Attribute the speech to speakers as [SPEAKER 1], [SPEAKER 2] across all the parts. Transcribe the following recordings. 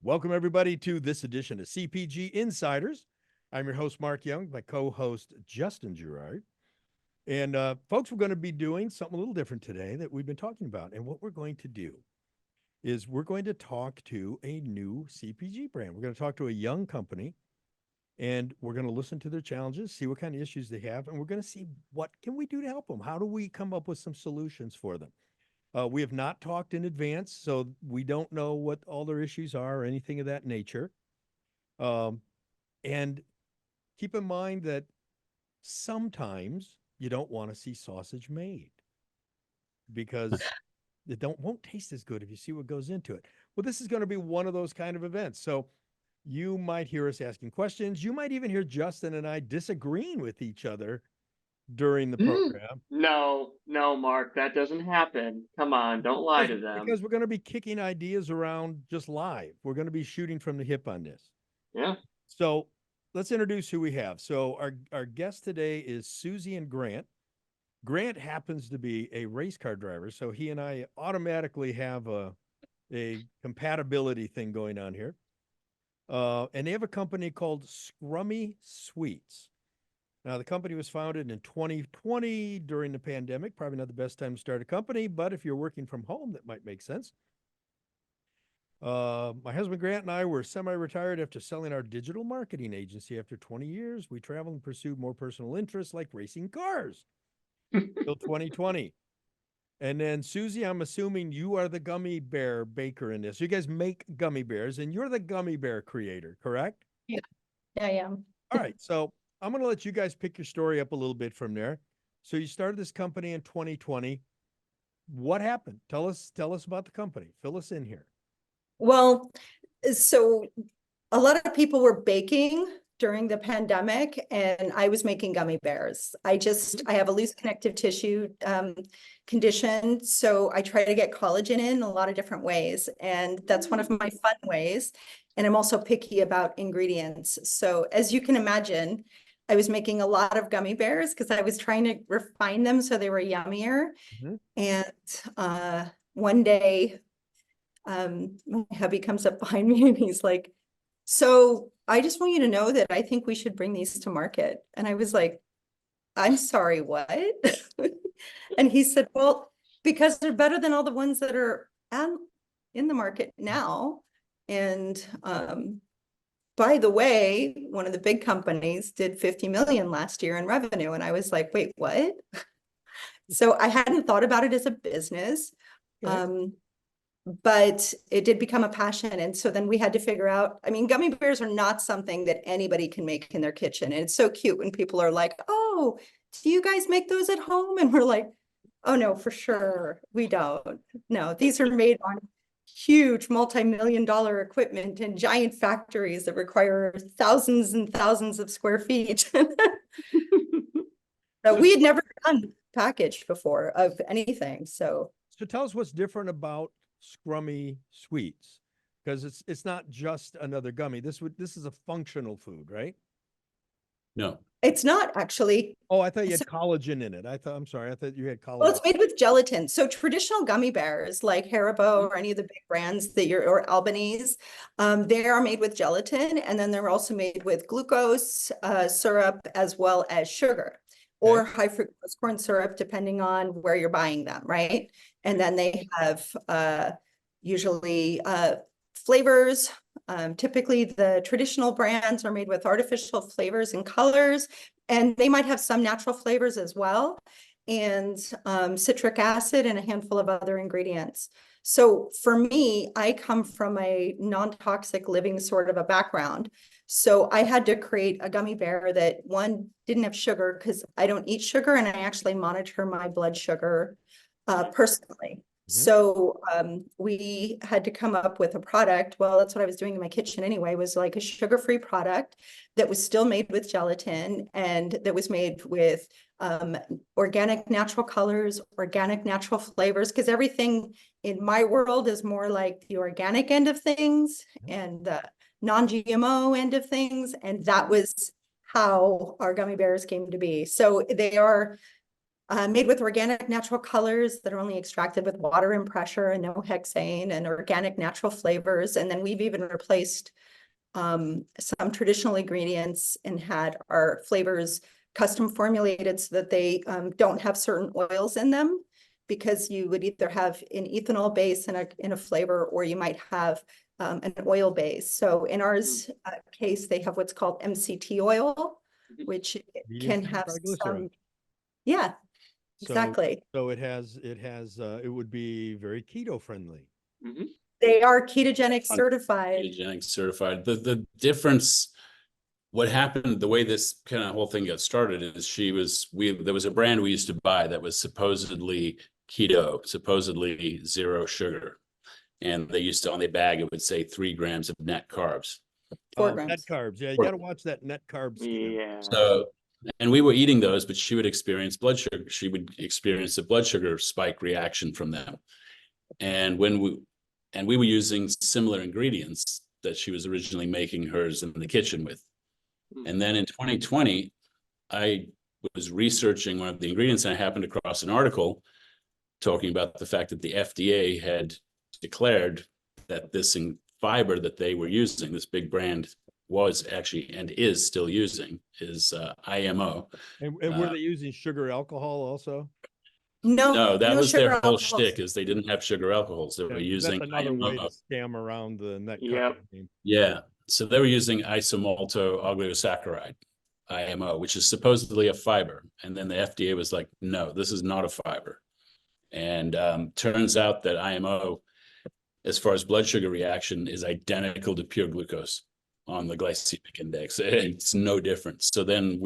[SPEAKER 1] Welcome, everybody, to this edition of CPG Insiders. I'm your host, Mark Young, my co-host, Justin Girard. And folks, we're going to be doing something a little different today that we've been talking about. And what we're going to do is we're going to talk to a new CPG brand. We're going to talk to a young company, and we're going to listen to their challenges, see what kind of issues they have, and we're going to see what can we do to help them. How do we come up with some solutions for them? We have not talked in advance, so we don't know what all their issues are or anything of that nature. And keep in mind that sometimes you don't want to see sausage made because it won't taste as good if you see what goes into it. Well, this is going to be one of those kind of events. So you might hear us asking questions. You might even hear Justin and I disagreeing with each other during the program.
[SPEAKER 2] No, Mark, that doesn't happen. Come on, don't lie to them.
[SPEAKER 1] Because we're going to be kicking ideas around just live. We're going to be shooting from the hip on this.
[SPEAKER 2] Yeah.
[SPEAKER 1] So let's introduce who we have. So our guest today is Susie and Grant. Grant happens to be a race car driver, so he and I automatically have a compatibility thing going on here. And they have a company called Scrummy Sweets. Now, the company was founded in 2020 during the pandemic. Probably not the best time to start a company, but if you're working from home, that might make sense. My husband Grant and I were semi-retired after selling our digital marketing agency. After 20 years, we traveled and pursued more personal interests like racing cars till 2020. And then Susie, I'm assuming you are the gummy bear baker in this. You guys make gummy bears and you're the gummy bear creator, correct?
[SPEAKER 3] Yeah, I am.
[SPEAKER 1] All right. So I'm going to let you guys pick your story up a little bit from there. So you started this company in 2020. What happened? Tell us about the company. Fill us in here.
[SPEAKER 3] Well, so a lot of people were baking during the pandemic, and I was making gummy bears. I have a loose connective tissue condition, so I try to get collagen in a lot of different ways, and that's one of my fun ways. And I'm also picky about ingredients. So as you can imagine, I was making a lot of gummy bears because I was trying to refine them so they were yummier.
[SPEAKER 1] Mm-hmm.
[SPEAKER 3] And one day, my hubby comes up behind me and he's like, "So I just want you to know that I think we should bring these to market." And I was like, "I'm sorry, what?" And he said, "Well, because they're better than all the ones that are in the market now. And by the way, one of the big companies did 50 million last year in revenue." And I was like, "Wait, what?" So I hadn't thought about it as a business.
[SPEAKER 1] Okay.
[SPEAKER 3] But it did become a passion. And so then we had to figure out, I mean, gummy bears are not something that anybody can make in their kitchen. And it's so cute when people are like, "Oh, do you guys make those at home?" And we're like, "Oh no, for sure. We don't. No, these are made on huge multi-million-dollar equipment and giant factories that require thousands and thousands of square feet." So we had never done packaged before of anything. So
[SPEAKER 1] tell us what's different about Scrummy Sweets, because it's not just another gummy. This is a functional food, right?
[SPEAKER 4] No,
[SPEAKER 3] it's not actually.
[SPEAKER 1] Oh, I thought you had collagen in it. I'm sorry. I thought you had collagen.
[SPEAKER 3] Well, it's made with gelatin. So traditional gummy bears like Haribo or any of the big brands or Albanese, they are made with gelatin. And then they're also made with glucose syrup as well as sugar or high fructose corn syrup, depending on where you're buying them, right? And then they have usually flavors. Typically, the traditional brands are made with artificial flavors and colors, and they might have some natural flavors as well, and citric acid and a handful of other ingredients. So for me, I come from a non-toxic living sort of a background. So I had to create a gummy bear that, one, didn't have sugar because I don't eat sugar, and I actually monitor my blood sugar personally. So we had to come up with a product. Well, that's what I was doing in my kitchen anyway, was like a sugar-free product that was still made with gelatin and that was made with organic natural colors, organic natural flavors, because everything in my world is more like the organic end of things and the non-GMO end of things. And that was how our gummy bears came to be. So they are Made with organic natural colors that are only extracted with water and pressure and no hexane, and organic natural flavors. And then we've even replaced some traditional ingredients and had our flavors custom formulated so that they don't have certain oils in them, because you would either have an ethanol base in a flavor, or you might have an oil base. So in ours case, they have what's called MCT oil, which can have some, yeah, exactly.
[SPEAKER 1] So it would be very keto friendly.
[SPEAKER 3] They are ketogenic certified.
[SPEAKER 4] Ketogenic certified. The difference, what happened, the way this kind of whole thing got started is there was a brand we used to buy that was supposedly keto, supposedly zero sugar. And they used to, on the bag, it would say 3 grams of net carbs.
[SPEAKER 3] 4 grams.
[SPEAKER 1] Net carbs. Yeah, you got to watch that net carbs.
[SPEAKER 2] Yeah.
[SPEAKER 4] So, and we were eating those, but she would experience blood sugar. She would experience a blood sugar spike reaction from them. And we were using similar ingredients that she was originally making hers in the kitchen with. And then in 2020, I was researching one of the ingredients, and I happened across an article talking about the fact that the FDA had declared that this fiber that they were using, this big brand was actually and is still using, is IMO.
[SPEAKER 1] And were they using sugar alcohol also?
[SPEAKER 4] No, that was their whole
[SPEAKER 3] alcohols.
[SPEAKER 4] shtick, is they didn't have sugar alcohols. They were using
[SPEAKER 1] That's another way
[SPEAKER 4] IMO.
[SPEAKER 1] to scam around the net
[SPEAKER 2] Yep.
[SPEAKER 1] carb.
[SPEAKER 4] Yeah, so they were using isomalto-oligosaccharide, IMO, which is supposedly a fiber. And then the FDA was like, no, this is not a fiber. And turns out that IMO, as far as blood sugar reaction, is identical to pure glucose on the glycemic index. It's no different. So then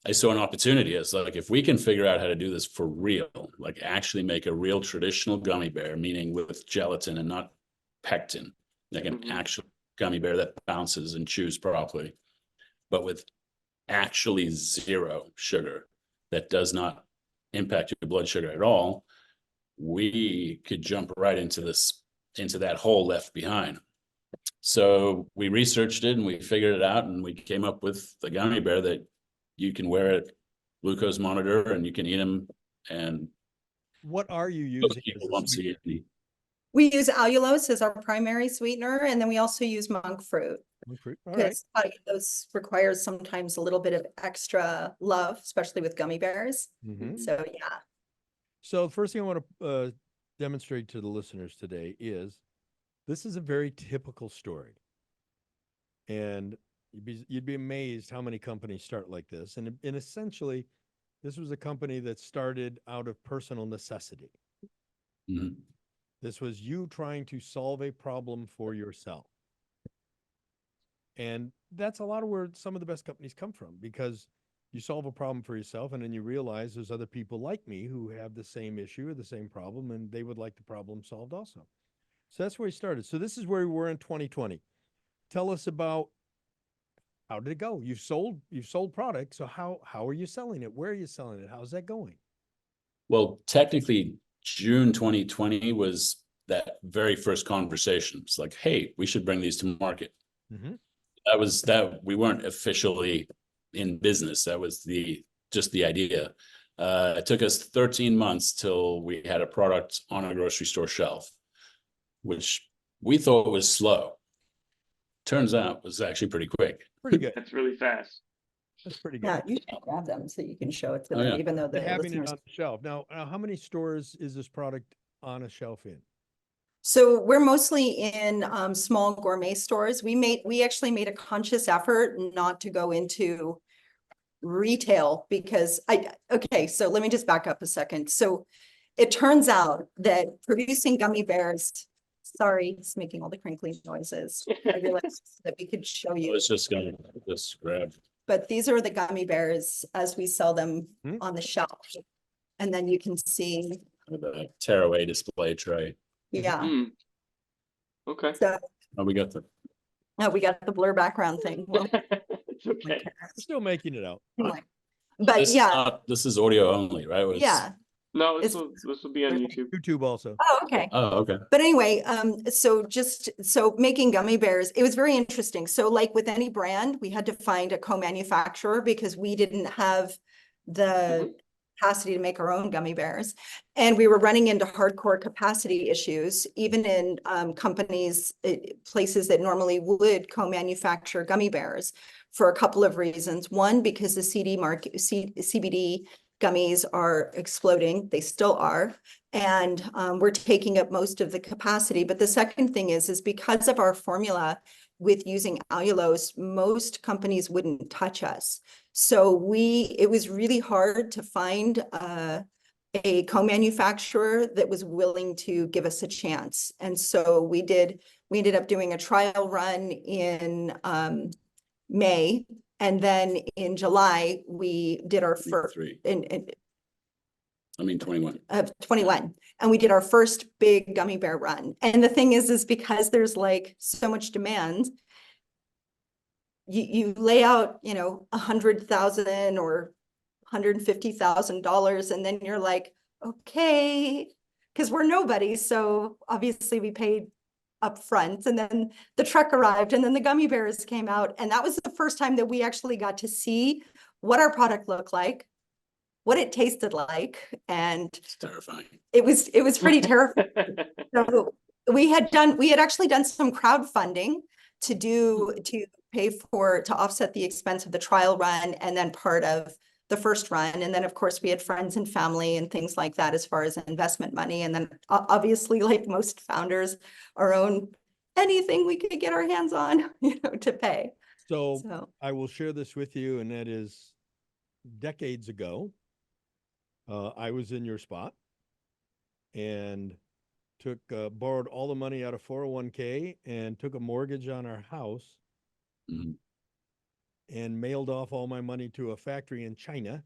[SPEAKER 4] I saw an opportunity. It's like, if we can figure out how to do this for real, like actually make a real traditional gummy bear, meaning with gelatin and not pectin, like an actual gummy bear that bounces and chews properly, but with actually zero sugar that does not impact your blood sugar at all, we could jump right into that hole left behind. So we researched it and we figured it out, and we came up with the gummy bear that you can wear a glucose monitor and you can eat them. And
[SPEAKER 1] what are you using?
[SPEAKER 4] people won't see it.
[SPEAKER 3] We use allulose as our primary sweetener, and then we also use monk fruit.
[SPEAKER 1] All right.
[SPEAKER 3] Because those requires sometimes a little bit of extra love, especially with gummy bears. So yeah.
[SPEAKER 1] So the first thing I want to demonstrate to the listeners today is this is a very typical story. And you'd be amazed how many companies start like this. And essentially, this was a company that started out of personal necessity. This was you trying to solve a problem for yourself. And that's a lot of where some of the best companies come from, because you solve a problem for yourself and then you realize there's other people like me who have the same issue or the same problem, and they would like the problem solved also. So that's where he started. So this is where we were in 2020. Tell us about, how did it go? You've sold products. So how are you selling it? Where are you selling it? How's that going?
[SPEAKER 4] Well, technically, June 2020 was that very first conversation. It's like, hey, we should bring these to market. That we weren't officially in business. That was just the idea. It took us 13 months till we had a product on a grocery store shelf, which we thought was slow. Turns out was actually pretty quick.
[SPEAKER 1] Pretty good.
[SPEAKER 2] That's really fast.
[SPEAKER 1] That's pretty good.
[SPEAKER 3] Yeah, you should grab them so you can show it to them, even though the
[SPEAKER 1] having it
[SPEAKER 3] listeners.
[SPEAKER 1] on the shelf. Now, how many stores is this product on a shelf in?
[SPEAKER 3] So we're mostly in small gourmet stores. We actually made a conscious effort not to go into retail because okay, so let me just back up a second. So it turns out that producing gummy bears, sorry, it's making all the crinkly noises. I realized that we could show
[SPEAKER 4] I
[SPEAKER 3] you.
[SPEAKER 4] was just gonna grab.
[SPEAKER 3] But these are the gummy bears as we sell them on the shelf. And then you can see.
[SPEAKER 4] The tearaway display tray.
[SPEAKER 3] Yeah.
[SPEAKER 2] Okay.
[SPEAKER 3] So
[SPEAKER 4] We got
[SPEAKER 3] the blur background thing. Well,
[SPEAKER 2] It's okay.
[SPEAKER 1] We're still making it out.
[SPEAKER 3] anyway. But yeah.
[SPEAKER 4] This is audio only, right?
[SPEAKER 3] Yeah.
[SPEAKER 2] No, this will be on YouTube.
[SPEAKER 1] YouTube also.
[SPEAKER 3] Oh, okay.
[SPEAKER 4] Oh, okay.
[SPEAKER 3] But anyway, so making gummy bears, it was very interesting. So like with any brand, we had to find a co-manufacturer because we didn't have the capacity to make our own gummy bears. And we were running into hardcore capacity issues, even in companies, places that normally would co-manufacture gummy bears, for a couple of reasons. One, because the CBD gummies are exploding. They still are. And we're taking up most of the capacity. But the second thing is because of our formula with using allulose, most companies wouldn't touch us. So it was really hard to find a co-manufacturer that was willing to give us a chance. And so we ended up doing a trial run in May. And then in July, we did our first,
[SPEAKER 4] 21.
[SPEAKER 3] 21. And we did our first big gummy bear run. And the thing is because there's like so much demand, you lay out, $100,000 or $150,000, and then you're like, okay, because we're nobody. So obviously we paid up front, and then the truck arrived, and then the gummy bears came out. And that was the first time that we actually got to see what our product looked like, what it tasted like. And
[SPEAKER 4] It's terrifying.
[SPEAKER 3] it was pretty terrifying. So we had actually done some crowdfunding to offset the expense of the trial run, and then part of the first run. And then of course we had friends and family and things like that as far as investment money. And then obviously, like most founders, our own anything we could get our hands on, to pay.
[SPEAKER 1] So I will share this with you, and that is decades ago. I was in your spot and borrowed all the money out of 401k and took a mortgage on our house.
[SPEAKER 4] Mm-hmm.
[SPEAKER 1] And mailed off all my money to a factory in China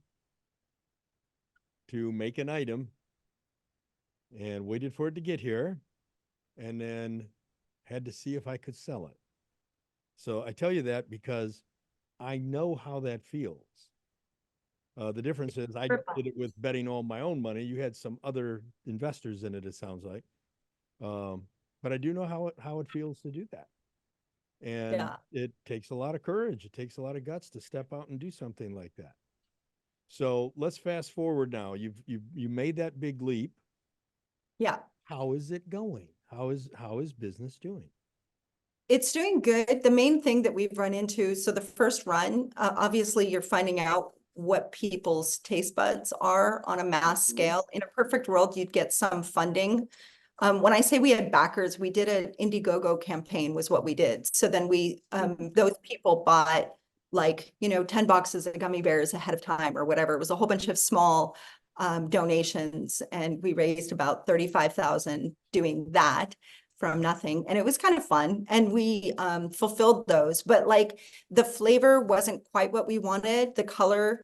[SPEAKER 1] to make an item, and waited for it to get here, and then had to see if I could sell it. So I tell you that because I know how that feels. The difference is I did it with betting all my own money. You had some other investors in it, it sounds like. But I do know how it feels to do that. And it takes a lot of courage. It takes a lot of guts to step out and do something like that. So let's fast forward now. You made that big leap.
[SPEAKER 3] Yeah.
[SPEAKER 1] How is it going? How is business doing?
[SPEAKER 3] It's doing good. The main thing that we've run into, so the first run, obviously you're finding out what people's taste buds are on a mass scale. In a perfect world, you'd get some funding. When I say we had backers, we did an Indiegogo campaign was what we did. So then those people bought 10 boxes of gummy bears ahead of time or whatever. It was a whole bunch of small donations, and we raised about $35,000 doing that from nothing. And it was kind of fun, and we fulfilled those, but the flavor wasn't quite what we wanted. The color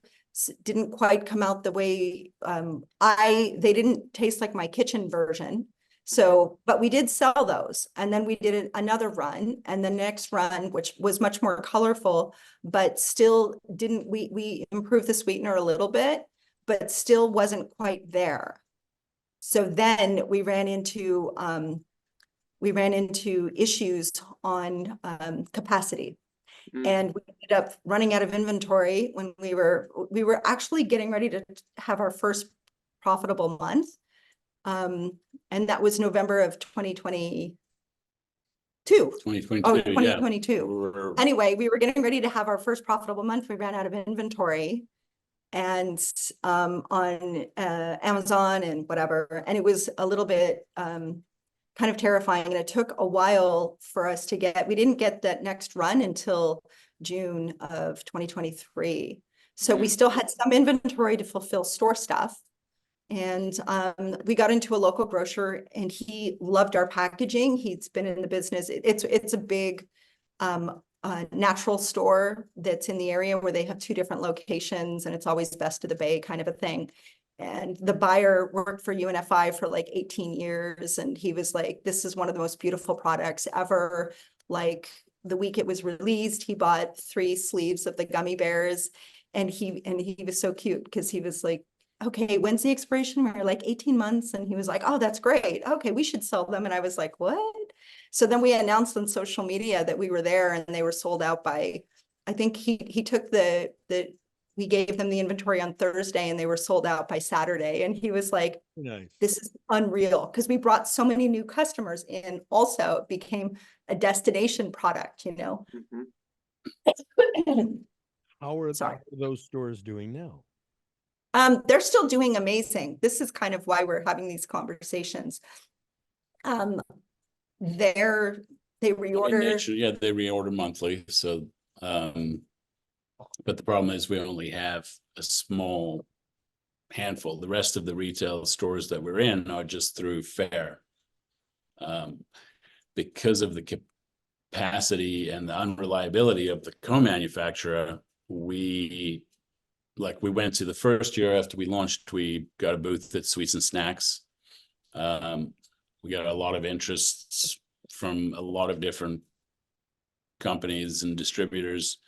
[SPEAKER 3] didn't quite come out the way they didn't taste like my kitchen version. So, but we did sell those. And then we did another run, and the next run, which was much more colorful, but still we improved the sweetener a little bit, but still wasn't quite there. So then we ran into issues on capacity. And we ended up running out of inventory when we were actually getting ready to have our first profitable month. And that was November of 2022.
[SPEAKER 4] 2022,
[SPEAKER 3] Oh, 2022.
[SPEAKER 4] Yeah.
[SPEAKER 3] Anyway, we were getting ready to have our first profitable month. We ran out of inventory, and on Amazon and whatever. And it was a little bit kind of terrifying. And it took a while for us to we didn't get that next run until June of 2023. So we still had some inventory to fulfill store stuff. And we got into a local grocer, and he loved our packaging. He's been in the business. It's a big natural store that's in the area where they have 2 different locations, and it's always best of the bay kind of a thing. And the buyer worked for UNFI for 18 years. And he was like, this is one of the most beautiful products ever. The week it was released, he bought 3 sleeves of the gummy bears. And he was so cute because he was like, okay, when's the expiration? We were like 18 months. And he was like, oh, that's great. Okay, we should sell them. And I was like, what? So then we announced on social media that we were there, and they were sold out by, I think he took we we gave them the inventory on Thursday and they were sold out by Saturday. And he was like,
[SPEAKER 1] Nice.
[SPEAKER 3] this is unreal, because we brought so many new customers in. Also, it became a destination product, you know.
[SPEAKER 2] Mhm.
[SPEAKER 1] How are
[SPEAKER 3] Sorry.
[SPEAKER 1] those stores doing now?
[SPEAKER 3] They're still doing amazing. This is kind of why we're having these conversations. They
[SPEAKER 4] In
[SPEAKER 3] reorder.
[SPEAKER 4] nature, yeah, they reorder monthly. So, but the problem is we only have a small handful. The rest of the retail stores that we're in are just through Fair. Because of the capacity and the unreliability of the co-manufacturer, we went to the first year after we launched, we got a booth at Sweets and Snacks. We got a lot of interest from a lot of different companies and distributors.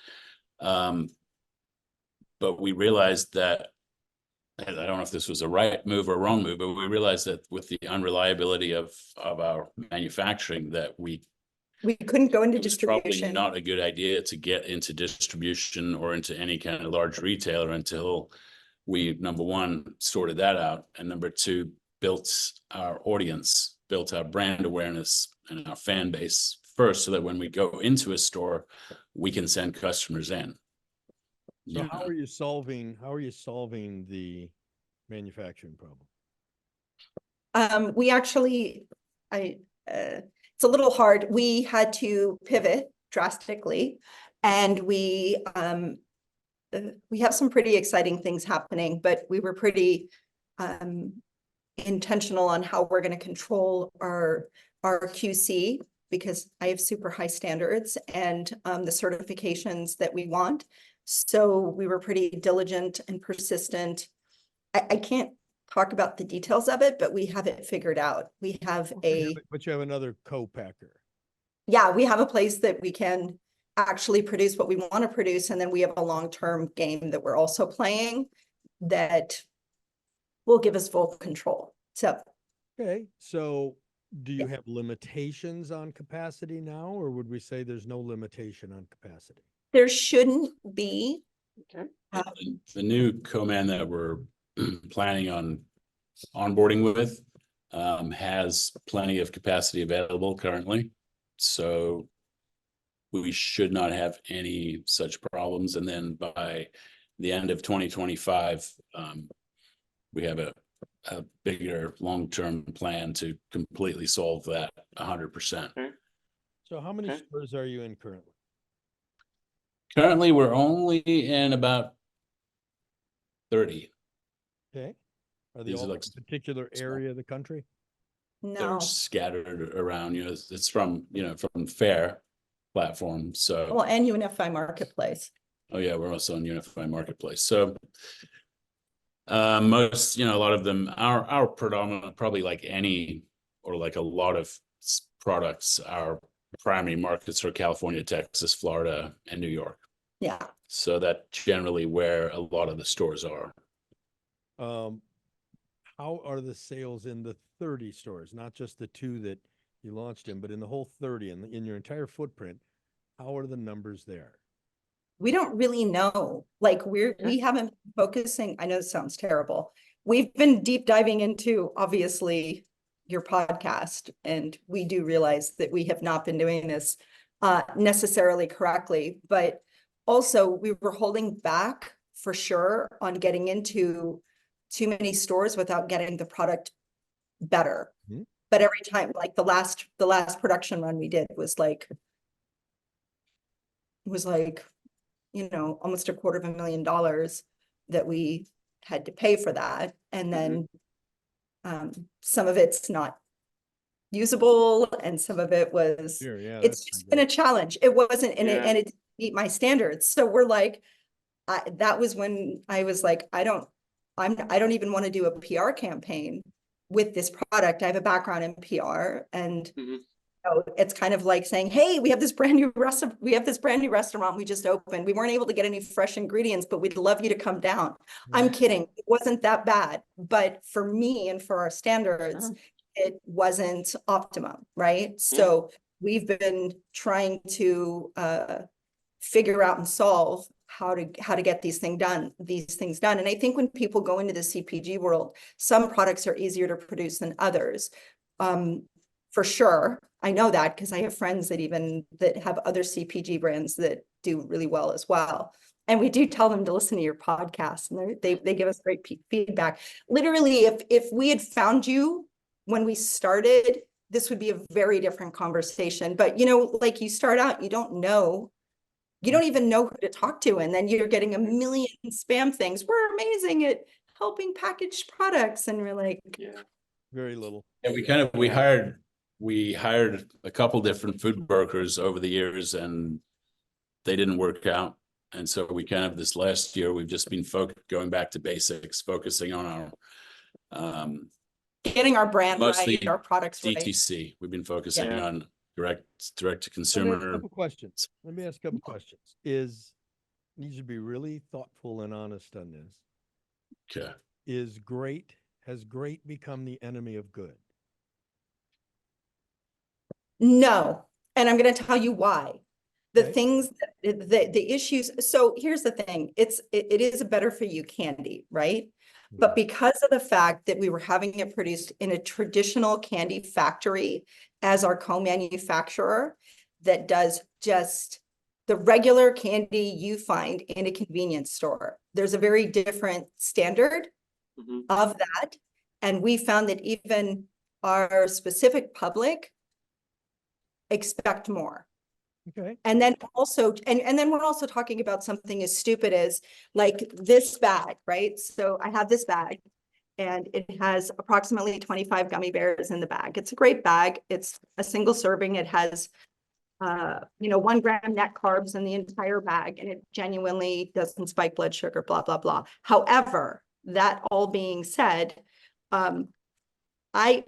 [SPEAKER 4] But we realized that, I don't know if this was a right move or a wrong move, but we realized that with the unreliability of our manufacturing, that we
[SPEAKER 3] couldn't go into
[SPEAKER 4] it was probably
[SPEAKER 3] distribution.
[SPEAKER 4] not a good idea to get into distribution or into any kind of large retailer until we, number one, sorted that out, and number two, built our audience, built our brand awareness and our fan base first, so that when we go into a store, we can send customers in.
[SPEAKER 1] So
[SPEAKER 4] You
[SPEAKER 1] how
[SPEAKER 4] know?
[SPEAKER 1] are you solving the manufacturing problem?
[SPEAKER 3] We actually, it's a little hard. We had to pivot drastically, and we have some pretty exciting things happening, but we were pretty intentional on how we're going to control our QC, because I have super high standards and the certifications that we want. So we were pretty diligent and persistent. I can't talk about the details of it, but we have it figured out. We have
[SPEAKER 1] But you have another co-packer.
[SPEAKER 3] yeah, we have a place that we can actually produce what we want to produce. And then we have a long-term game that we're also playing that will give us full control. So,
[SPEAKER 1] Okay, so do you have limitations on capacity now, or would we say there's no limitation on capacity?
[SPEAKER 3] there shouldn't be.
[SPEAKER 2] Okay.
[SPEAKER 4] The new co-man that we're planning on onboarding with has plenty of capacity available currently. So we should not have any such problems. And then by the end of 2025, we have a bigger long-term plan to completely solve that 100%.
[SPEAKER 1] So how many
[SPEAKER 2] Okay.
[SPEAKER 1] stores are you in currently?
[SPEAKER 4] Currently, we're only in about 30.
[SPEAKER 1] Okay. Are they
[SPEAKER 4] These are
[SPEAKER 1] all
[SPEAKER 4] like
[SPEAKER 1] in a particular area of the country?
[SPEAKER 4] They're
[SPEAKER 3] No.
[SPEAKER 4] scattered around, it's from, from Fair platform. So,
[SPEAKER 3] Well, and Unify Marketplace.
[SPEAKER 4] oh yeah, we're also on Unify Marketplace. So most, a lot of them, our predominant, probably like any, or like a lot of products, our primary markets are California, Texas, Florida, and New York.
[SPEAKER 3] Yeah.
[SPEAKER 4] So that's generally where a lot of the stores are.
[SPEAKER 1] How are the sales in the 30 stores, not just the 2 that you launched in, but in the whole 30 and in your entire footprint? How are the numbers there?
[SPEAKER 3] We don't really know. Like we haven't been focusing. I know this sounds terrible. We've been deep diving into, obviously, your podcast, and we do realize that we have not been doing this necessarily correctly, but also we were holding back for sure on getting into too many stores without getting the product better.
[SPEAKER 1] Mhm.
[SPEAKER 3] But every time, like the last production run we did was like almost $250,000 that we had to pay for that. And then some of it's not usable and some of it was,
[SPEAKER 1] Sure, yeah,
[SPEAKER 3] it's
[SPEAKER 1] that's
[SPEAKER 3] just
[SPEAKER 1] not
[SPEAKER 3] been a
[SPEAKER 1] good.
[SPEAKER 3] challenge. It wasn't, and
[SPEAKER 2] Yeah.
[SPEAKER 3] it didn't meet my standards. So we're like, that was when I was like, I don't even want to do a PR campaign with this product. I have a background in PR, and it's kind of like saying, hey, we have this brand new restaurant we just opened. We weren't able to get any fresh ingredients, but we'd love you to come down. I'm kidding. It wasn't that bad. But for me and for our standards, it wasn't optimum, right? So we've been trying to figure out and solve how to get these things done. And I think when people go into the CPG world, some products are easier to produce than others. For sure. I know that because I have friends that have other CPG brands that do really well as well. And we do tell them to listen to your podcast, and they give us great feedback. Literally, if we had found you when we started, this would be a very different conversation. But like you start out, you don't even know who to talk to, and then you're getting a million spam things. We're amazing at helping packaged products, and we're like,
[SPEAKER 1] very little.
[SPEAKER 4] And we hired a couple different food brokers over the years, and they didn't work out. And so we kind of, this last year, we've just been going back to basics, focusing on our
[SPEAKER 3] getting our brand
[SPEAKER 4] mostly
[SPEAKER 3] right, our products right.
[SPEAKER 4] DTC. We've been focusing
[SPEAKER 2] Yeah.
[SPEAKER 4] on direct to
[SPEAKER 1] Let me
[SPEAKER 4] consumer.
[SPEAKER 1] ask a couple questions. You should be really thoughtful and honest on this.
[SPEAKER 4] Okay.
[SPEAKER 1] Has great become the enemy of good?
[SPEAKER 3] No. And I'm going to tell you why. The
[SPEAKER 1] Okay.
[SPEAKER 3] things, the issues. So here's the thing. It is a better for you candy, right? But because of the fact that we were having it produced in a traditional candy factory as our co-manufacturer that does just the regular candy you find in a convenience store, there's a very different standard of that. And we found that even our specific public expect more.
[SPEAKER 1] Okay.
[SPEAKER 3] And then also, and then we're also talking about something as stupid as like this bag, right? So I have this bag and it has approximately 25 gummy bears in the bag. It's a great bag. It's a single serving. It has, 1 gram net carbs in the entire bag, and it genuinely doesn't spike blood sugar, blah, blah, blah. However, that all being said,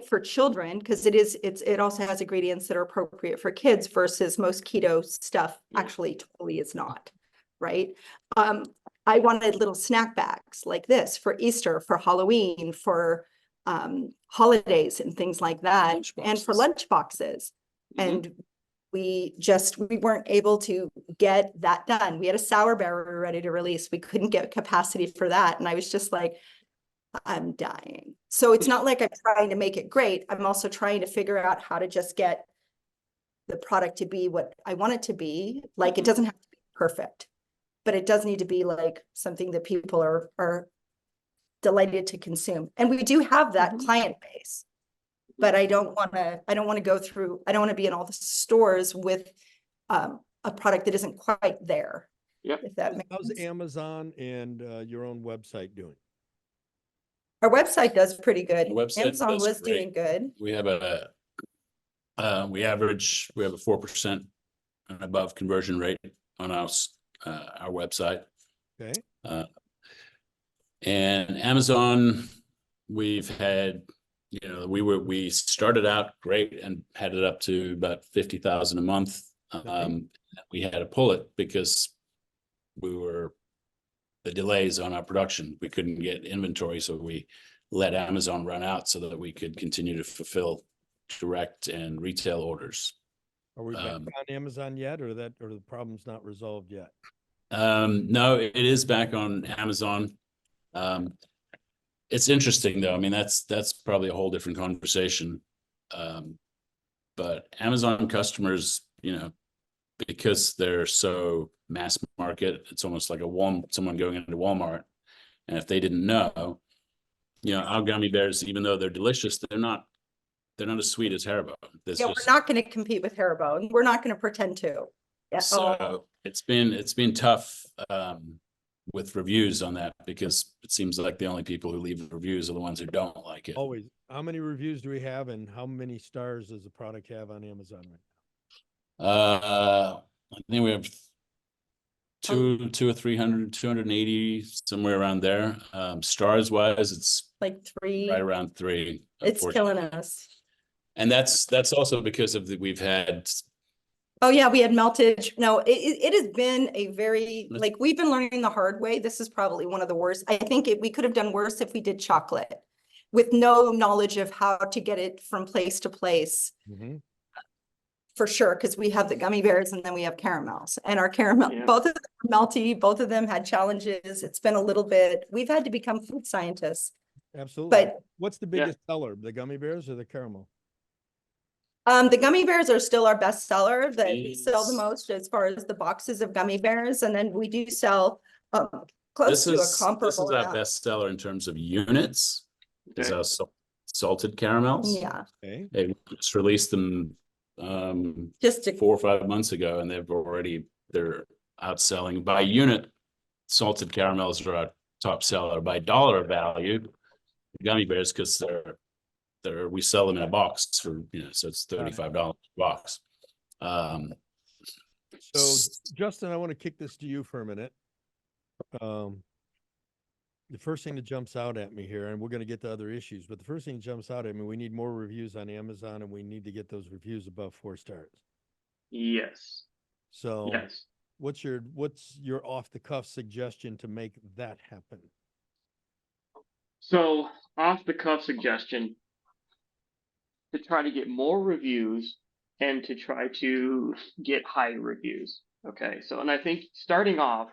[SPEAKER 3] for children, because it also has ingredients that are appropriate for kids versus most keto stuff actually totally is not, right? I wanted little snack bags like this for Easter, for Halloween, for holidays and things like that, and for lunch boxes. And we weren't able to get that done. We had a sour bear we were ready to release. We couldn't get capacity for that. And I was just like, I'm dying. So it's not like I'm trying to make it great. I'm also trying to figure out how to just get the product to be what I want it to be. Like, it doesn't have to be perfect, but it does need to be like something that people are delighted to consume. And we do have that client base, but I don't want to be in all the stores with a product that isn't quite there.
[SPEAKER 2] Yep.
[SPEAKER 3] If that makes
[SPEAKER 1] How's
[SPEAKER 3] sense.
[SPEAKER 1] Amazon and your own website doing?
[SPEAKER 3] Our website does pretty good.
[SPEAKER 4] The website
[SPEAKER 3] Amazon
[SPEAKER 4] does
[SPEAKER 3] was
[SPEAKER 4] great.
[SPEAKER 3] doing good.
[SPEAKER 4] We have a 4% and above conversion rate on our website.
[SPEAKER 1] Okay.
[SPEAKER 4] And Amazon, we've had, we started out great and had it up to about 50,000 a month. We had to pull it because the delays on our production. We couldn't get inventory, so we let Amazon run out so that we could continue to fulfill direct and retail orders.
[SPEAKER 1] Are we back on Amazon yet, or the problem's not resolved yet?
[SPEAKER 4] No, it is back on Amazon. It's interesting though. I mean, that's probably a whole different conversation. But Amazon customers, because they're so mass market, it's almost like someone going into Walmart. And if they didn't know, our gummy bears, even though they're delicious, they're not as sweet as Haribo.
[SPEAKER 3] We're not going to compete with Haribo, and we're not going to pretend to. Yeah.
[SPEAKER 4] So it's been tough with reviews on that, because it seems like the only people who leave reviews are the ones who don't like it.
[SPEAKER 1] Always. How many reviews do we have, and how many stars does the product have on Amazon right now?
[SPEAKER 4] I think we have two or 300, 280, somewhere around there. Stars wise, it's
[SPEAKER 3] like 3.
[SPEAKER 4] right around 3.
[SPEAKER 3] It's killing us.
[SPEAKER 4] And that's also because of we've had.
[SPEAKER 3] Oh yeah, we had melted. No, it has been a very, we've been learning the hard way. This is probably one of the worst. I think we could have done worse if we did chocolate with no knowledge of how to get it from place to place. for sure, because we have the gummy bears and then we have caramels, and our caramel,
[SPEAKER 2] Yeah.
[SPEAKER 3] both of them are melty, both of them had challenges. It's been a little bit, we've had to become food scientists.
[SPEAKER 1] Absolutely.
[SPEAKER 3] But
[SPEAKER 1] What's the biggest seller, the gummy bears or the caramel?
[SPEAKER 3] the gummy bears are still our best seller that we sell the
[SPEAKER 4] Jeez.
[SPEAKER 3] most as far as the boxes of gummy bears. And then we do sell close to a comparable
[SPEAKER 4] This is our
[SPEAKER 3] amount.
[SPEAKER 4] best seller in terms of units. Is
[SPEAKER 2] Okay.
[SPEAKER 4] our salted caramels.
[SPEAKER 3] Yeah,
[SPEAKER 1] Okay.
[SPEAKER 4] They just released them
[SPEAKER 3] just to,
[SPEAKER 4] 4 or 5 months ago, and they're outselling by unit. Salted caramels are our top seller. By dollar value, gummy bears, because we sell them in a box for, so it's $35 a box.
[SPEAKER 1] So Justin, I want to kick this to you for a minute. The first thing that jumps out at me here, and we're going to get to other issues, but the first thing that jumps out at me, we need more reviews on Amazon, and we need to get those reviews above 4 stars.
[SPEAKER 2] Yes.
[SPEAKER 1] So
[SPEAKER 2] Yes.
[SPEAKER 1] what's your off the cuff suggestion to make that happen?
[SPEAKER 2] So off the cuff suggestion, to try to get more reviews and to try to get higher reviews. Okay. So, and I think starting off,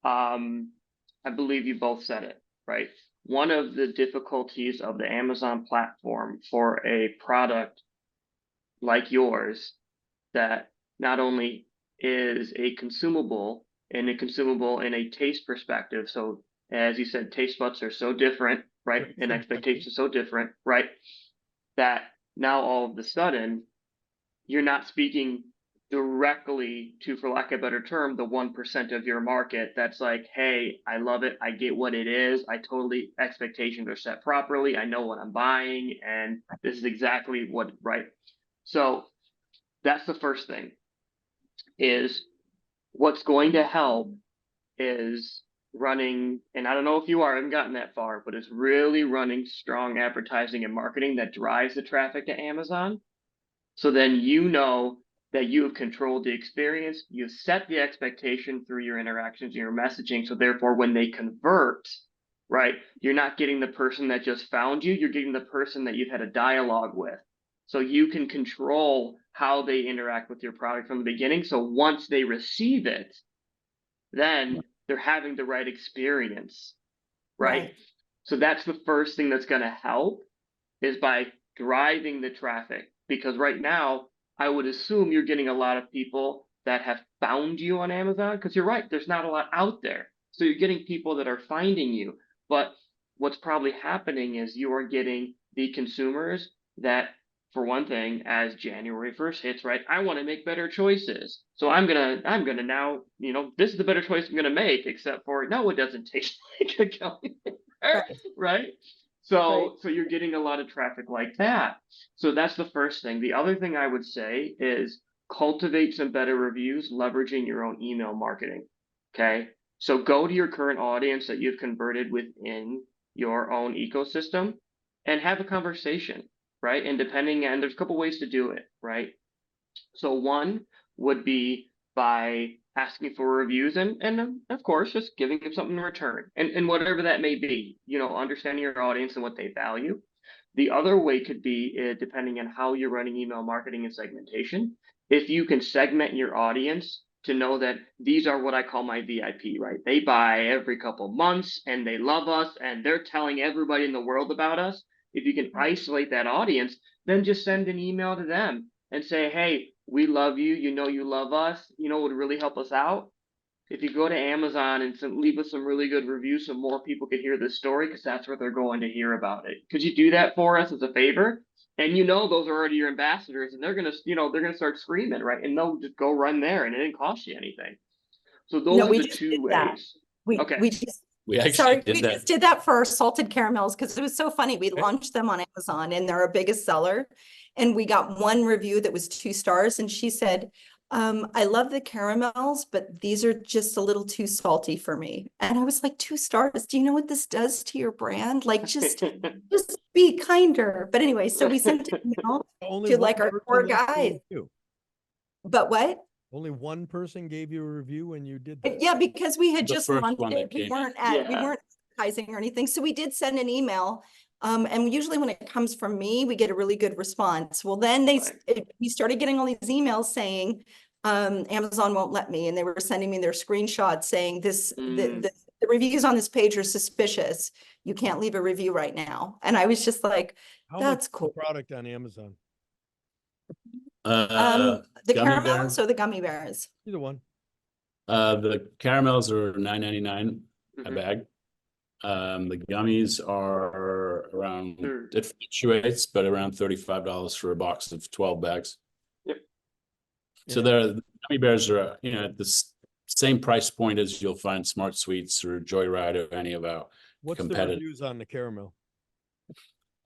[SPEAKER 2] I believe you both said it, right? One of the difficulties of the Amazon platform for a product like yours that not only is a consumable in a taste perspective. So as you said, taste buds are so different, right? And expectations so different, right? That now all of a sudden you're not speaking directly to, for lack of a better term, the 1% of your market that's like, hey, I love it. I get what it is. Expectations are set properly. I know what I'm buying, and this is exactly what, right? So that's the first thing, is what's going to help is running, and I don't know if you are, I haven't gotten that far, but it's really running strong advertising and marketing that drives the traffic to Amazon. So then you know that you have controlled the experience, you've set the expectation through your interactions, your messaging. So therefore, when they convert, right, you're not getting the person that just found you, you're getting the person that you've had a dialogue with. So you can control how they interact with your product from the beginning. So once they receive it, then they're having the right experience, right? So that's the first thing that's going to help, is by driving the traffic. Because right now, I would assume you're getting a lot of people that have found you on Amazon, because you're right, there's not a lot out there. So you're getting people that are finding you. But what's probably happening is you are getting the consumers that, for one thing, as January 1st hits, right, I want to make better choices. So I'm gonna now, this is the better choice I'm gonna make, except for, no, it doesn't taste like a gummy bear, right? So you're getting a lot of traffic like that. So that's the first thing. The other thing I would say is cultivate some better reviews, leveraging your own email marketing. Okay. So go to your current audience that you've converted within your own ecosystem and have a conversation, right? And there's a couple ways to do it, right? So one would be by asking for reviews and of course, just giving them something in return, and whatever that may be, understanding your audience and what they value. The other way could be, depending on how you're running email marketing and segmentation, if you can segment your audience to know that these are what I call my VIP, right? They buy every couple months and they love us and they're telling everybody in the world about us. If you can isolate that audience, then just send an email to them and say, hey, we love you. You love us. What would really help us out? If you go to Amazon and leave us some really good reviews so more people could hear this story, because that's where they're going to hear about it. Could you do that for us as a favor? And those are already your ambassadors, and they're gonna start screaming, right? And they'll just go run there, and it didn't cost you anything. So those are the two ways.
[SPEAKER 3] We just did that for our salted caramels, because it was so funny. We launched them on Amazon and they're our biggest seller. And we got one review that was 2 stars. And she said, I love the caramels, but these are just a little too salty for me. And I was like, 2 stars. Do you know what this does to your brand? Like, just be kinder. But anyway, so we sent an email to like our poor guys. But what?
[SPEAKER 1] Only one person gave you a review when you did that?
[SPEAKER 3] Yeah, because we had just launched it.
[SPEAKER 4] We
[SPEAKER 3] we weren't advertising or anything. So we did send an email And usually when it comes from me, we get a really good response. Well, then we started getting all these emails saying, Amazon won't let me. And they were sending me their screenshots saying the reviews on this page are suspicious. You can't leave a review right now. And I was just like,
[SPEAKER 1] How
[SPEAKER 3] that's
[SPEAKER 1] much
[SPEAKER 3] cool.
[SPEAKER 1] product on Amazon?
[SPEAKER 3] The
[SPEAKER 4] gummy
[SPEAKER 3] caramels
[SPEAKER 4] bears?
[SPEAKER 3] or the gummy bears?
[SPEAKER 1] Either one.
[SPEAKER 4] The caramels are $9.99 a
[SPEAKER 2] Mhm.
[SPEAKER 4] bag. The gummies are around,
[SPEAKER 2] They're-
[SPEAKER 4] it fluctuates, but around $35 for a box of 12 bags.
[SPEAKER 2] Yep.
[SPEAKER 4] So
[SPEAKER 1] Yeah.
[SPEAKER 4] the gummy bears are, you know, at the same price point as you'll find Smart Sweets or Joyride or any of our
[SPEAKER 1] What's the
[SPEAKER 4] competitive.
[SPEAKER 1] reviews on the caramel?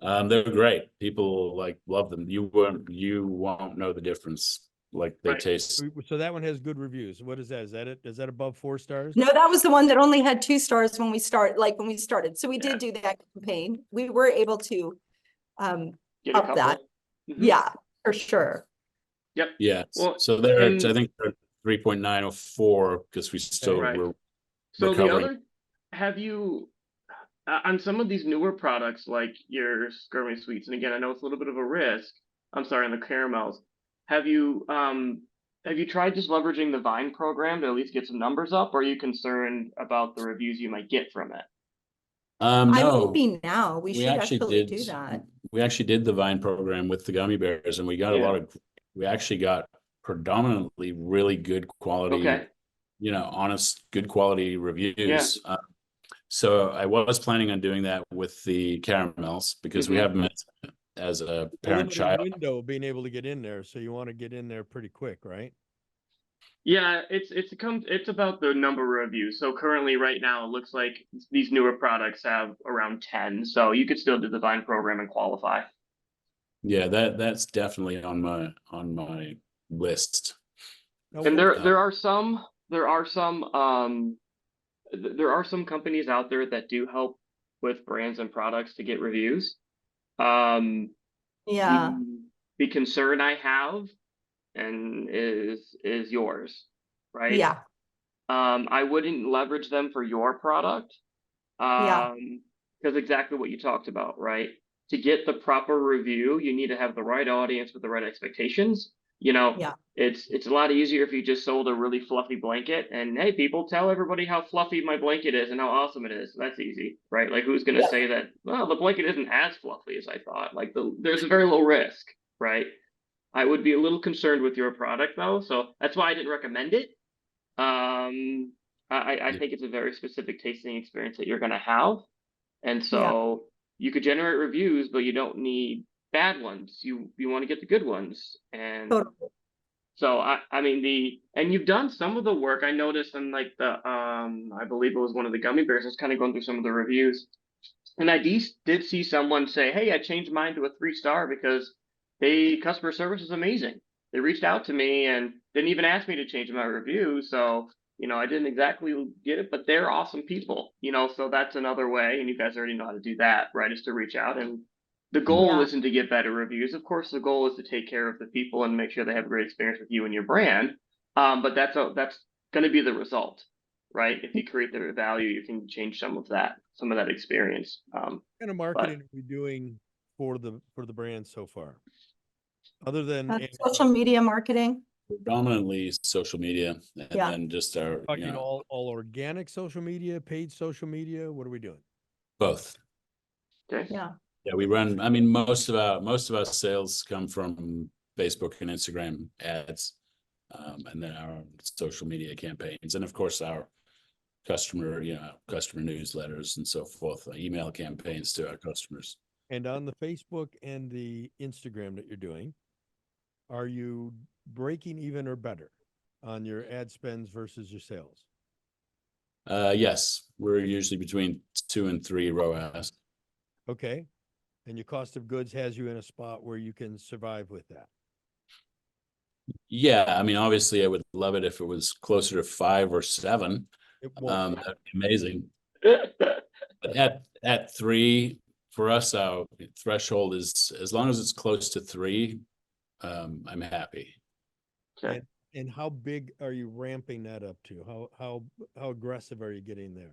[SPEAKER 4] They're great. People like love them. You won't know the difference. Like they
[SPEAKER 2] Right.
[SPEAKER 4] taste.
[SPEAKER 1] So that one has good reviews. What is that? Is that it? Is that above 4 stars?
[SPEAKER 3] No, that was the one that only had 2 stars when we started. So we
[SPEAKER 2] Yeah.
[SPEAKER 3] did do that campaign. We were able to
[SPEAKER 2] Get a
[SPEAKER 3] up that.
[SPEAKER 2] couple. Mhm.
[SPEAKER 3] Yeah, for sure.
[SPEAKER 2] Yep.
[SPEAKER 4] Yeah.
[SPEAKER 2] Well,
[SPEAKER 4] So they're,
[SPEAKER 2] and-
[SPEAKER 4] I think they're 3.9 or 4 because we still
[SPEAKER 2] Right.
[SPEAKER 4] were
[SPEAKER 2] So
[SPEAKER 4] recovering.
[SPEAKER 2] have you, on some of these newer products like your Scrummy Sweets, and again, I know it's a little bit of a risk. I'm sorry, on the caramels. Have you tried just leveraging the Vine program to at least get some numbers up, or are you concerned about the reviews you might get from it?
[SPEAKER 3] I
[SPEAKER 4] No,
[SPEAKER 3] will be now. We should
[SPEAKER 4] actually
[SPEAKER 3] do that.
[SPEAKER 4] We actually did the Vine program with the gummy bears, and we got a lot of. We actually got predominantly really good quality,
[SPEAKER 2] Okay.
[SPEAKER 4] you know, honest, good quality reviews. So I was planning on doing that with the caramels because we
[SPEAKER 2] Mhm.
[SPEAKER 4] have them as a parent-child.
[SPEAKER 1] Window of being able to get in there, so you want to get in there pretty quick, right?
[SPEAKER 2] Yeah, it's about the number of reviews. So currently, right now, it looks like these newer products have around 10. So you could still do the Vine program and qualify.
[SPEAKER 4] Yeah, that's definitely on my list.
[SPEAKER 1] Now,
[SPEAKER 2] And
[SPEAKER 1] what-
[SPEAKER 2] there are some companies out there that do help with brands and products to get reviews.
[SPEAKER 3] Yeah,
[SPEAKER 2] The concern I have and is yours, right?
[SPEAKER 3] yeah,
[SPEAKER 2] I wouldn't leverage them for your product.
[SPEAKER 3] Yeah.
[SPEAKER 2] Because exactly what you talked about, right? To get the proper review, you need to have the right audience with the right expectations. You know,
[SPEAKER 3] Yeah.
[SPEAKER 2] it's a lot easier if you just sold a really fluffy blanket and hey, people, tell everybody how fluffy my blanket is and how awesome it is. That's easy, right? Like, who's going to say that? Well, the blanket isn't as fluffy as I thought. Like, there's a very low risk, right? I would be a little concerned with your product though, so that's why I didn't recommend it. I think it's a very specific tasting experience that you're going to have. And so you could generate reviews, but you don't need bad ones. You want to get the good ones. And
[SPEAKER 3] Totally.
[SPEAKER 2] so I mean and you've done some of the work. I noticed in like the I believe it was one of the gummy bears. I was kind of going through some of the reviews. And I did see someone say, hey, I changed mine to a 3-star because customer service is amazing. They reached out to me and didn't even ask me to change my review. So, you know, I didn't exactly get it, but they're awesome people, you know, so that's another way. And you guys already know how to do that, right? Is to reach out. And the goal isn't to get better reviews. Of course, the goal is to take care of the people and make sure they have a great experience with you and your brand. But that's going to be the result, right? If you create the value, you can change some of that experience.
[SPEAKER 1] What kind of marketing are we doing for the brand so far? Other than
[SPEAKER 3] Social media marketing.
[SPEAKER 4] Predominantly social media, and then just our,
[SPEAKER 1] talking all organic social media, paid social media. What are we doing?
[SPEAKER 4] both.
[SPEAKER 2] Okay.
[SPEAKER 3] Yeah.
[SPEAKER 4] Yeah, we run. I mean, most of our sales come from Facebook and Instagram ads, and then our social media campaigns, and of course our customer newsletters and so forth, email campaigns to our customers.
[SPEAKER 1] And on the Facebook and the Instagram that you're doing, are you breaking even or better on your ad spends versus your sales?
[SPEAKER 4] Yes, we're usually between 2 and 3 ROAS.
[SPEAKER 1] Okay. And your cost of goods has you in a spot where you can survive with that.
[SPEAKER 4] Yeah, I mean, obviously, I would love it if it was closer to 5 or 7.
[SPEAKER 1] It won't.
[SPEAKER 4] That'd be amazing. But at 3, for us, our threshold is as long as it's close to 3, I'm happy.
[SPEAKER 2] Okay.
[SPEAKER 1] And how big are you ramping that up to? How aggressive are you getting there?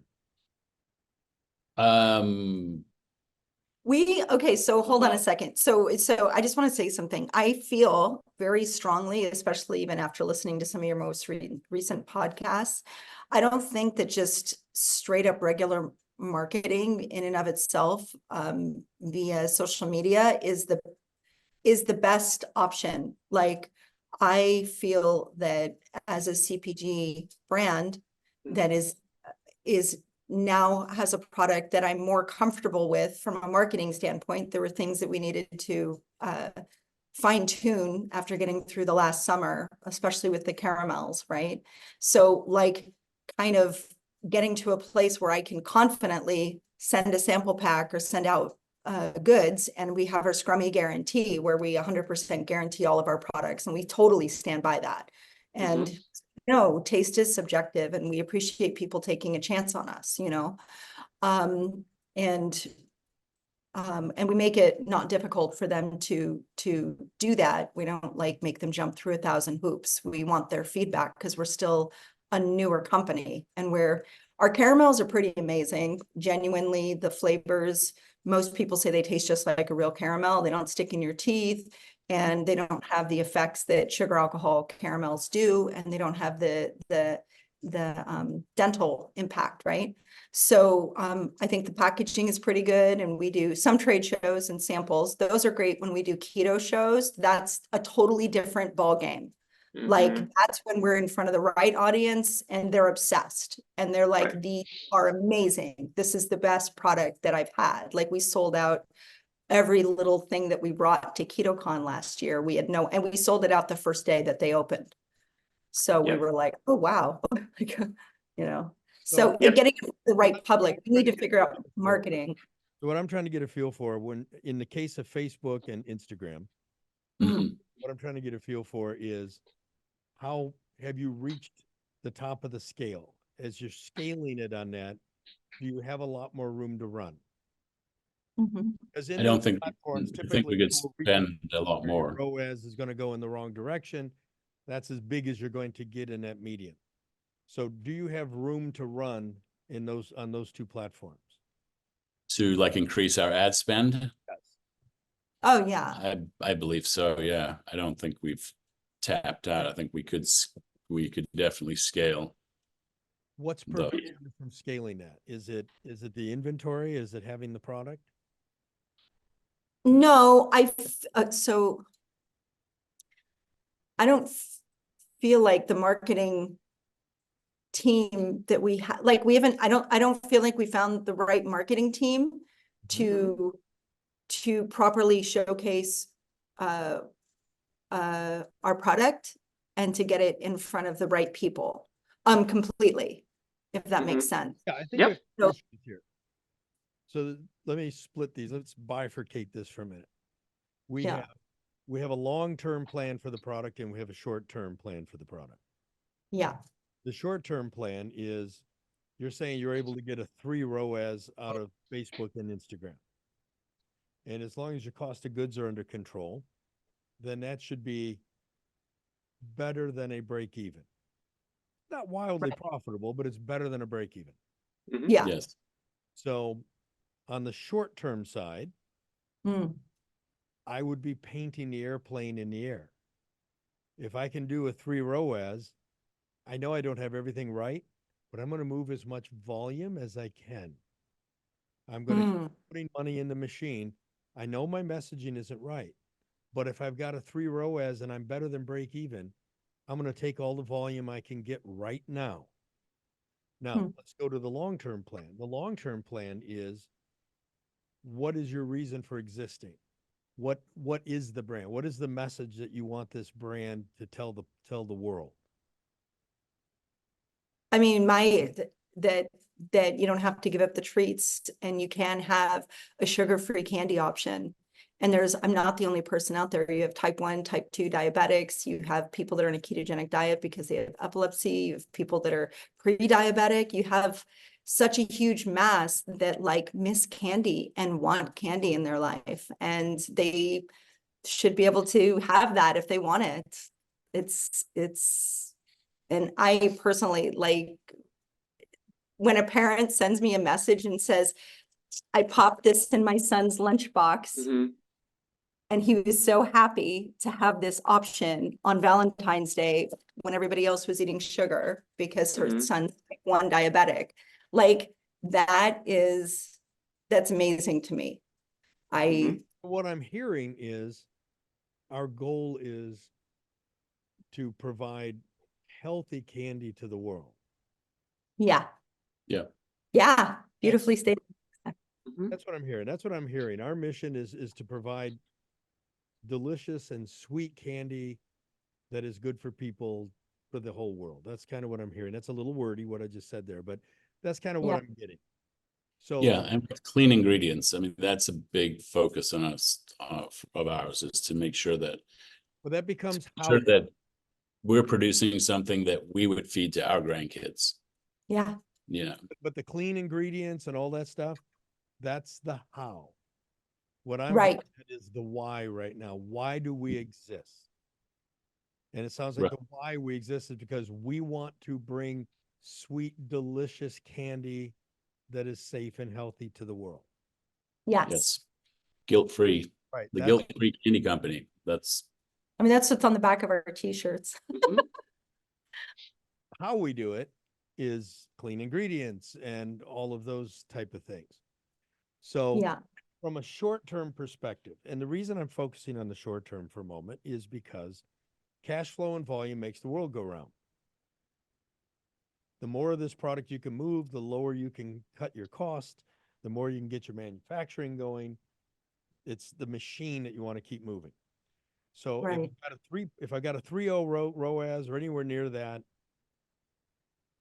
[SPEAKER 3] Okay, so hold on a second. So I just want to say something. I feel very strongly, especially even after listening to some of your most recent podcasts. I don't think that just straight up regular marketing in and of itself via social media is the best option. Like, I feel that as a CPG brand that is now has a product that I'm more comfortable with from a marketing standpoint. There were things that we needed to fine tune after getting through the last summer, especially with the caramels, right? So like kind of getting to a place where I can confidently send a sample pack or send out goods, and we have our Scrummy guarantee where we 100% guarantee all of our products, and we totally stand by that. And no, taste is subjective, and we appreciate people taking a chance on us, you know. And we make it not difficult for them to do that. We don't like make them jump through 1,000 hoops. We want their feedback because we're still a newer company, and our caramels are pretty amazing. Genuinely, the flavors, most people say they taste just like a real caramel. They don't stick in your teeth, and they don't have the effects that sugar alcohol caramels do, and they don't have the dental impact, right? So I think the packaging is pretty good, and we do some trade shows and samples. Those are great when we do keto shows. That's a totally different ball game. Like, that's when we're in front of the right audience and they're obsessed and they're like,
[SPEAKER 2] Right.
[SPEAKER 3] these are amazing. This is the best product that I've had. Like, we sold out every little thing that we brought to KetoCon last year. And we sold it out the first day that they opened. So we were like, oh, wow. Like, you know, so getting the right public, we need to figure out marketing.
[SPEAKER 1] So what I'm trying to get a feel for, when in the case of Facebook and Instagram, what I'm trying to get a feel for is, how have you reached the top of the scale? As you're scaling it on that, do you have a lot more room to run? Because in
[SPEAKER 4] I don't
[SPEAKER 1] those
[SPEAKER 4] think
[SPEAKER 1] platforms,
[SPEAKER 4] I think we
[SPEAKER 1] typically
[SPEAKER 4] could
[SPEAKER 1] people
[SPEAKER 4] spend a lot
[SPEAKER 1] your
[SPEAKER 4] more.
[SPEAKER 1] ROAS is going to go in the wrong direction. That's as big as you're going to get in that medium. So do you have room to run in on those two platforms?
[SPEAKER 4] To like increase our ad spend?
[SPEAKER 1] Yes.
[SPEAKER 3] Oh, yeah.
[SPEAKER 4] I believe so, yeah. I don't think we've tapped out. I think we could definitely scale.
[SPEAKER 1] What's preventing you from scaling that? Is it the inventory? Is it having the product?
[SPEAKER 3] No, so I don't feel like the marketing team that we have, like, we haven't, I don't feel like we found the right marketing team to properly showcase our product and to get it in front of the right people completely, if that makes sense.
[SPEAKER 1] Yeah, I think we have questions here. So let me split these. Let's bifurcate this for a minute. We have a long-term plan for the product, and we have a short-term plan for the product.
[SPEAKER 3] Yeah.
[SPEAKER 1] The short-term plan is, you're saying you're able to get a 3 ROAS out of Facebook and Instagram. And as long as your cost of goods are under control, then that should be better than a break even. Not wildly profitable, but it's better than a break even.
[SPEAKER 3] Yeah.
[SPEAKER 4] Yes.
[SPEAKER 1] So on the short-term side, I would be painting the airplane in the air. If I can do a 3 ROAS, I know I don't have everything right, but I'm going to move as much volume as I can. I'm going to keep putting money in the machine. I know my messaging isn't right, but if I've got a 3 ROAS and I'm better than break even, I'm going to take all the volume I can get right now. Now, let's go to the long-term plan. The long-term plan is, what is your reason for existing? What is the brand? What is the message that you want this brand to tell the world?
[SPEAKER 3] I mean, that you don't have to give up the treats, and you can have a sugar-free candy option. And I'm not the only person out there. You have type 1, type 2 diabetics. You have people that are on a ketogenic diet because they have epilepsy. You have people that are pre-diabetic. You have such a huge mass that like miss candy and want candy in their life. And they should be able to have that if they want it. And I personally, like, when a parent sends me a message and says, I popped this in my son's lunchbox.
[SPEAKER 2] Mhm.
[SPEAKER 3] And he was so happy to have this option on Valentine's Day when everybody else was eating sugar because her
[SPEAKER 2] Mhm.
[SPEAKER 3] son's type 1 diabetic. Like that's amazing to me.
[SPEAKER 2] Mhm.
[SPEAKER 1] What I'm hearing is our goal is to provide healthy candy to the world.
[SPEAKER 3] Yeah.
[SPEAKER 4] Yeah.
[SPEAKER 3] Yeah. Beautifully stated.
[SPEAKER 2] Mhm.
[SPEAKER 1] That's what I'm hearing. That's what I'm hearing. Our mission is to provide delicious and sweet candy that is good for people for the whole world. That's kind of what I'm hearing. That's a little wordy what I just said there, but that's kind of what
[SPEAKER 3] Yeah.
[SPEAKER 1] I'm getting. So
[SPEAKER 4] Yeah, and with clean ingredients. I mean, that's a big focus on us of ours, is to make sure that
[SPEAKER 1] well, that becomes how
[SPEAKER 4] sure that we're producing something that we would feed to our grandkids.
[SPEAKER 3] Yeah.
[SPEAKER 4] You know,
[SPEAKER 1] but the clean ingredients and all that stuff, that's the how. What I'm
[SPEAKER 3] Right.
[SPEAKER 1] getting at is the why right now. Why do we exist? And it sounds like
[SPEAKER 4] Right.
[SPEAKER 1] the why we exist is because we want to bring sweet, delicious candy that is safe and healthy to the world.
[SPEAKER 3] Yes.
[SPEAKER 4] yes, guilt-free,
[SPEAKER 1] Right.
[SPEAKER 4] the
[SPEAKER 1] That's
[SPEAKER 4] guilt-free candy company. That's
[SPEAKER 3] I mean, that's what's on the back of our t-shirts.
[SPEAKER 2] Mhm.
[SPEAKER 1] how we do it is clean ingredients and all of those type of things. So
[SPEAKER 3] Yeah.
[SPEAKER 1] from a short-term perspective, and the reason I'm focusing on the short term for a moment is because cash flow and volume makes the world go round. The more of this product you can move, the lower you can cut your cost, the more you can get your manufacturing going. It's the machine that you want to keep moving. So
[SPEAKER 3] Right.
[SPEAKER 1] if I got a 3.0 ROAS or anywhere near that,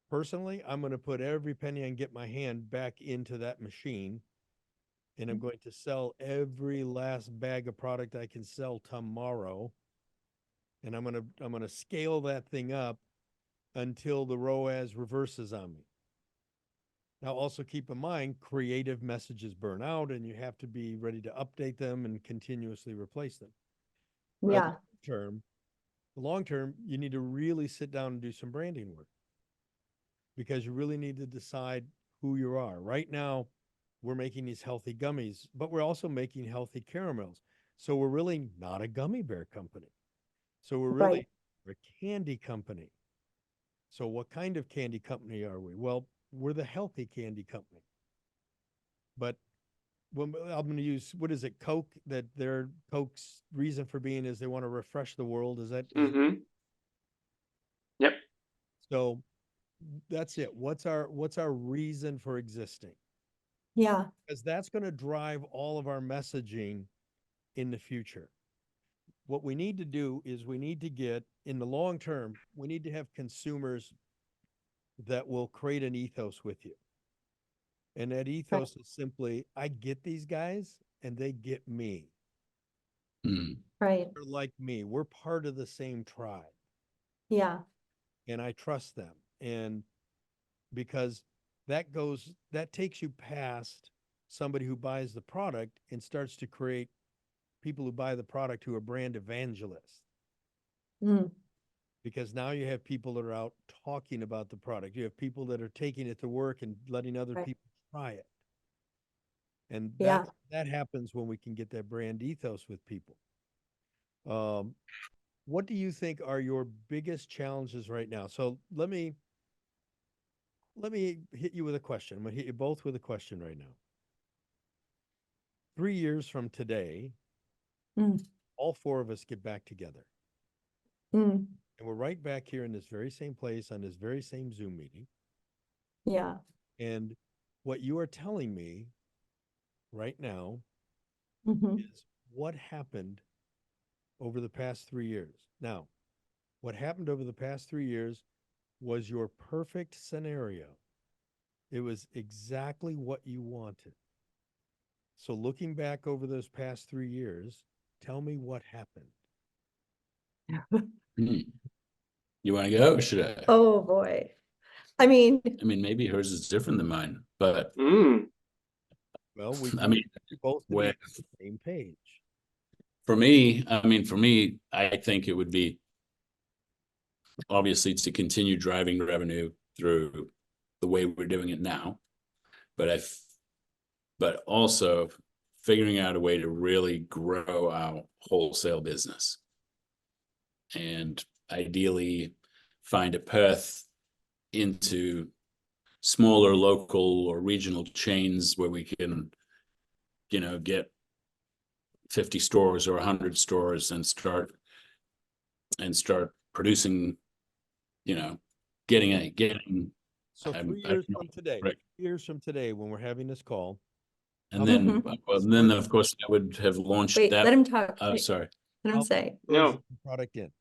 [SPEAKER 1] personally, I'm going to put every penny I can get my hand back into that machine, and I'm going to sell every last bag of product I can sell tomorrow. And I'm going to scale that thing up until the ROAS reverses on me. Now, also keep in mind, creative messages burn out, and you have to be ready to update them and continuously replace them.
[SPEAKER 3] Yeah.
[SPEAKER 1] Long term, you need to really sit down and do some branding work, because you really need to decide who you are. Right now, we're making these healthy gummies, but we're also making healthy caramels. So we're really not a gummy bear company. So we're really a candy company. So what kind of candy company are we? Well, we're the healthy candy company. But when I'm going to use, what is it, Coke, that their Coke's reason for being is they want to refresh the world. Is that?
[SPEAKER 2] Mhm. Yep.
[SPEAKER 1] So that's it. What's our reason for existing?
[SPEAKER 3] Yeah.
[SPEAKER 1] Because that's going to drive all of our messaging in the future. What we need to do is we need to get, in the long term, we need to have consumers that will create an ethos with you. And that ethos is simply, I get these guys and they get me.
[SPEAKER 3] Right.
[SPEAKER 1] They're like me. We're part of the same tribe.
[SPEAKER 3] Yeah.
[SPEAKER 1] And I trust them. And because that takes you past somebody who buys the product and starts to create people who buy the product who are brand evangelists.
[SPEAKER 3] Mm.
[SPEAKER 1] Because now you have people that are out talking about the product. You have people that are taking it to work and letting other people try it. And
[SPEAKER 3] Yeah.
[SPEAKER 1] that happens when we can get that brand ethos with people. What do you think are your biggest challenges right now? So let me hit you with a question. I'm gonna hit you both with a question right now. 3 years from today,
[SPEAKER 3] Mm.
[SPEAKER 1] all four of us get back together.
[SPEAKER 3] Mm.
[SPEAKER 1] And we're right back here in this very same place on this very same Zoom meeting.
[SPEAKER 3] Yeah.
[SPEAKER 1] And what you are telling me right now
[SPEAKER 3] Mm-hmm.
[SPEAKER 1] is what happened over the past 3 years. Now, what happened over the past 3 years was your perfect scenario. It was exactly what you wanted. So looking back over those past 3 years, tell me what happened.
[SPEAKER 4] You want to go? Or should I?
[SPEAKER 3] Oh boy. I mean,
[SPEAKER 4] Maybe hers is different than mine, but
[SPEAKER 2] Mm.
[SPEAKER 1] Well, we
[SPEAKER 4] I mean,
[SPEAKER 1] both to be
[SPEAKER 4] when,
[SPEAKER 1] on the same page.
[SPEAKER 4] for me, I think it would be obviously to continue driving revenue through the way we're doing it now. But but also figuring out a way to really grow our wholesale business. And ideally find a path into smaller local or regional chains where we can, get 50 stores or 100 stores and start producing, getting.
[SPEAKER 1] So
[SPEAKER 4] I'm-
[SPEAKER 1] 3 years
[SPEAKER 4] I'm-
[SPEAKER 1] from today,
[SPEAKER 4] right.
[SPEAKER 1] 3 years from today, when we're having this call,
[SPEAKER 4] And then,
[SPEAKER 3] Mhm.
[SPEAKER 4] of course, I would have launched
[SPEAKER 3] Wait,
[SPEAKER 4] that.
[SPEAKER 3] let him talk.
[SPEAKER 4] Oh,
[SPEAKER 3] Wait,
[SPEAKER 4] sorry.
[SPEAKER 3] let him
[SPEAKER 1] how
[SPEAKER 3] say.
[SPEAKER 1] many stores
[SPEAKER 2] No.
[SPEAKER 1] is the product in?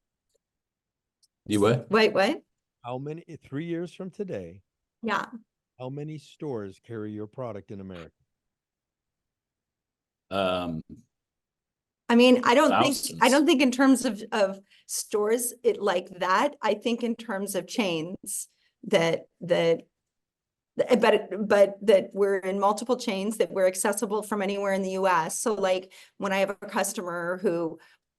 [SPEAKER 4] You what?
[SPEAKER 3] Wait, what?
[SPEAKER 1] How many, 3 years from today,
[SPEAKER 3] Yeah.
[SPEAKER 1] how many stores carry your product in America?
[SPEAKER 3] I mean, I don't
[SPEAKER 4] Thousands.
[SPEAKER 3] think in terms of stores it like that. I think in terms of chains that but that we're in multiple chains, that we're accessible from anywhere in the US. So like when I have a customer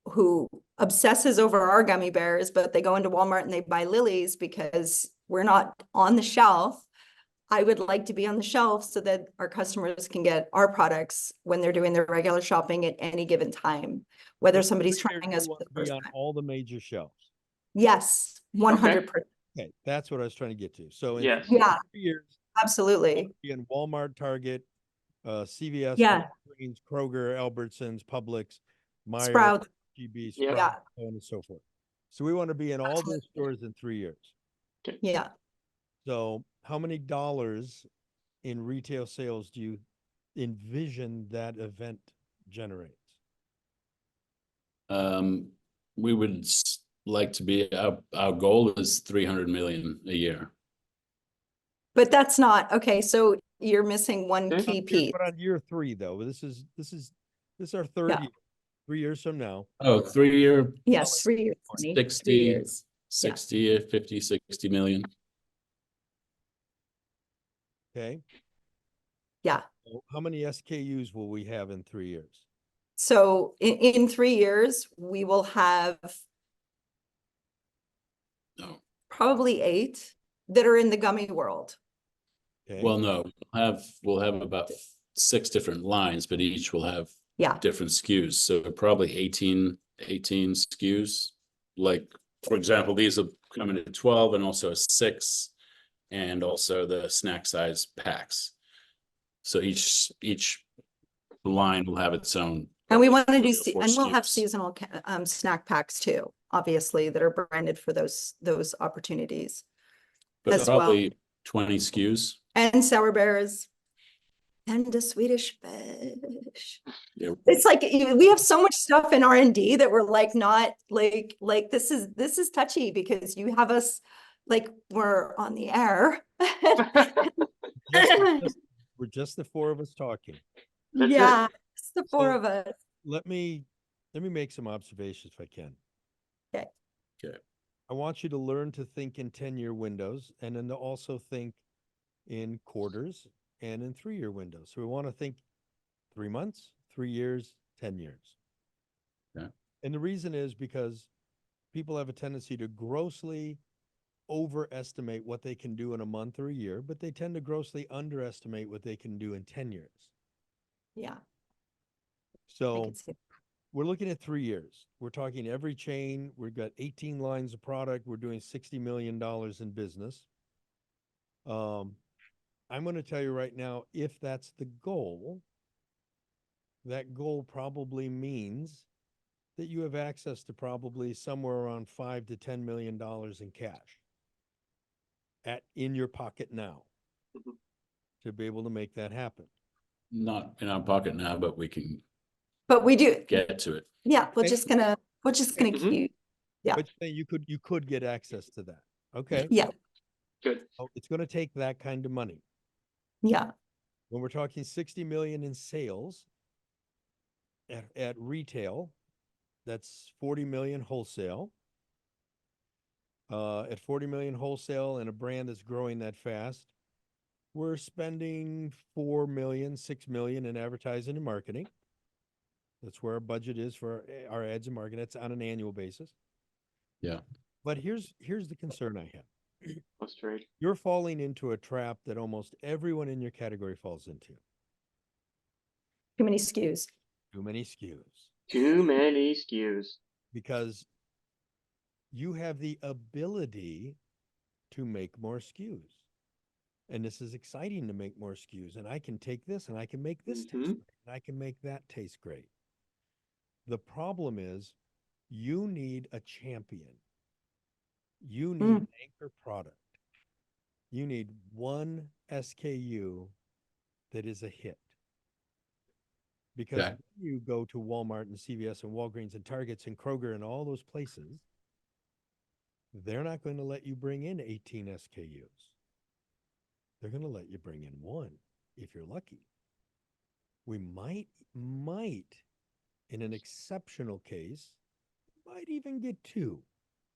[SPEAKER 3] who obsesses over our gummy bears, but they go into Walmart and they buy Lily's because we're not on the shelf. I would like to be on the shelf so that our customers can get our products when they're doing their regular shopping at any given time, whether
[SPEAKER 1] So
[SPEAKER 3] somebody's
[SPEAKER 1] 3 years
[SPEAKER 3] trying
[SPEAKER 1] you
[SPEAKER 3] us for
[SPEAKER 1] want
[SPEAKER 3] the
[SPEAKER 1] to be
[SPEAKER 3] first
[SPEAKER 1] on
[SPEAKER 3] time.
[SPEAKER 1] all the major shelves.
[SPEAKER 3] Yes, 100%.
[SPEAKER 1] Okay, that's what I was trying to get to. So in
[SPEAKER 2] Yes.
[SPEAKER 3] Yeah,
[SPEAKER 1] 3 years,
[SPEAKER 3] absolutely.
[SPEAKER 1] be in Walmart, Target, CVS,
[SPEAKER 3] Yeah.
[SPEAKER 1] Walgreens, Kroger, Albertsons, Publix, Meyer,
[SPEAKER 3] Sprout.
[SPEAKER 1] GB,
[SPEAKER 2] Yeah.
[SPEAKER 1] Sprout, so on and so forth. So we want to be in all those
[SPEAKER 3] Absolutely.
[SPEAKER 1] stores in 3 years.
[SPEAKER 3] Yeah.
[SPEAKER 1] So how many dollars in retail sales do you envision that event generates?
[SPEAKER 4] We would like to be, our goal is 300 million a year.
[SPEAKER 3] But that's not, okay, so you're missing one
[SPEAKER 2] Yeah.
[SPEAKER 3] key piece.
[SPEAKER 1] But on year 3 though, this is our third
[SPEAKER 3] Yeah.
[SPEAKER 1] year. 3 years from now,
[SPEAKER 4] Oh, 3-year,
[SPEAKER 3] Yes, 3 years, honey. 3
[SPEAKER 4] 60,
[SPEAKER 3] years.
[SPEAKER 4] 60, 50, 60 million.
[SPEAKER 1] okay?
[SPEAKER 3] Yeah.
[SPEAKER 1] So how many SKUs will we have in 3 years?
[SPEAKER 3] So in 3 years, we will have
[SPEAKER 4] No.
[SPEAKER 3] probably 8 that are in the gummy world.
[SPEAKER 1] Okay.
[SPEAKER 4] Well, no, we'll have about 6 different lines, but each will have
[SPEAKER 3] Yeah.
[SPEAKER 4] different SKUs. So probably 18 SKUs. Like, for example, these will come in at 12 and also a 6, and also the snack size packs. So each line will have its own.
[SPEAKER 3] And we want to do,
[SPEAKER 4] 3 or 4
[SPEAKER 3] and we'll have
[SPEAKER 4] SKUs.
[SPEAKER 3] seasonal snack packs too, obviously, that are branded for those opportunities.
[SPEAKER 4] But
[SPEAKER 3] as well.
[SPEAKER 4] probably 20 SKUs.
[SPEAKER 3] And sour bears and a Swedish fish.
[SPEAKER 4] Yeah.
[SPEAKER 3] It's like we have so much stuff in R&D that we're like not like this is touchy because you have us like we're on the air.
[SPEAKER 1] We're just the 4 of us talking.
[SPEAKER 2] That's it.
[SPEAKER 3] Yeah, it's the 4
[SPEAKER 1] So-
[SPEAKER 3] of us.
[SPEAKER 1] Let me make some observations if I can.
[SPEAKER 3] Okay.
[SPEAKER 4] Okay.
[SPEAKER 1] I want you to learn to think in 10-year windows and then to also think in quarters and in 3-year windows. So we want to think 3 months, 3 years, 10 years.
[SPEAKER 4] Yeah.
[SPEAKER 1] And the reason is because people have a tendency to grossly overestimate what they can do in a month or a year, but they tend to grossly underestimate what they can do in 10 years.
[SPEAKER 3] Yeah. I
[SPEAKER 1] So
[SPEAKER 3] can see.
[SPEAKER 1] we're looking at 3 years. We're talking every chain. We've got 18 lines of product. We're doing $60 million in business. I'm going to tell you right now, if that's the goal, that goal probably means that you have access to probably somewhere around $5 to $10 million in cash in your pocket now
[SPEAKER 2] Mhm.
[SPEAKER 1] to be able to make that happen.
[SPEAKER 4] Not in our pocket now, but we can
[SPEAKER 3] But we do.
[SPEAKER 4] get to it.
[SPEAKER 3] Yeah, we're
[SPEAKER 1] Okay.
[SPEAKER 3] just gonna
[SPEAKER 2] Mhm.
[SPEAKER 3] keep. Yeah.
[SPEAKER 1] But you could get access to that. Okay.
[SPEAKER 3] Yeah.
[SPEAKER 2] Good.
[SPEAKER 1] Oh, it's going to take that kind of money.
[SPEAKER 3] Yeah.
[SPEAKER 1] When we're talking 60 million in sales at retail, that's 40 million wholesale. At 40 million wholesale and a brand that's growing that fast, we're spending 4 million, 6 million in advertising and marketing. That's where our budget is for our ads and marketing. That's on an annual basis.
[SPEAKER 4] Yeah.
[SPEAKER 1] But here's the concern I have.
[SPEAKER 2] That's trade.
[SPEAKER 1] You're falling into a trap that almost everyone in your category falls into.
[SPEAKER 3] Too many SKUs.
[SPEAKER 1] Too many SKUs.
[SPEAKER 2] Too many SKUs.
[SPEAKER 1] Because you have the ability to make more SKUs. And this is exciting to make more SKUs. And I can take this and I can make this taste great. And I can make that taste great. The problem is you need a champion. You need an anchor product. You need one SKU that is a hit. Because when you go to Walmart and CVS and Walgreens and Targets and Kroger and all those places, they're not going to let you bring in 18 SKUs. They're going to let you bring in one if you're lucky. We might, in an exceptional case, might even get two.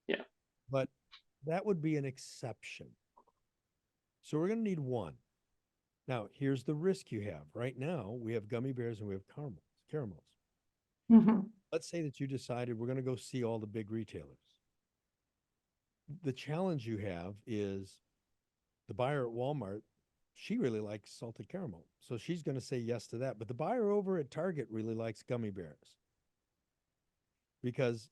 [SPEAKER 2] Yeah.
[SPEAKER 1] But that would be an exception. So we're going to need one. Now, here's the risk you have. Right now, we have gummy bears and we have caramels. Let's say that you decided we're going to go see all the big retailers. The challenge you have is the buyer at Walmart, she really likes salted caramel. So she's going to say yes to that. But the buyer over at Target really likes gummy bears. Because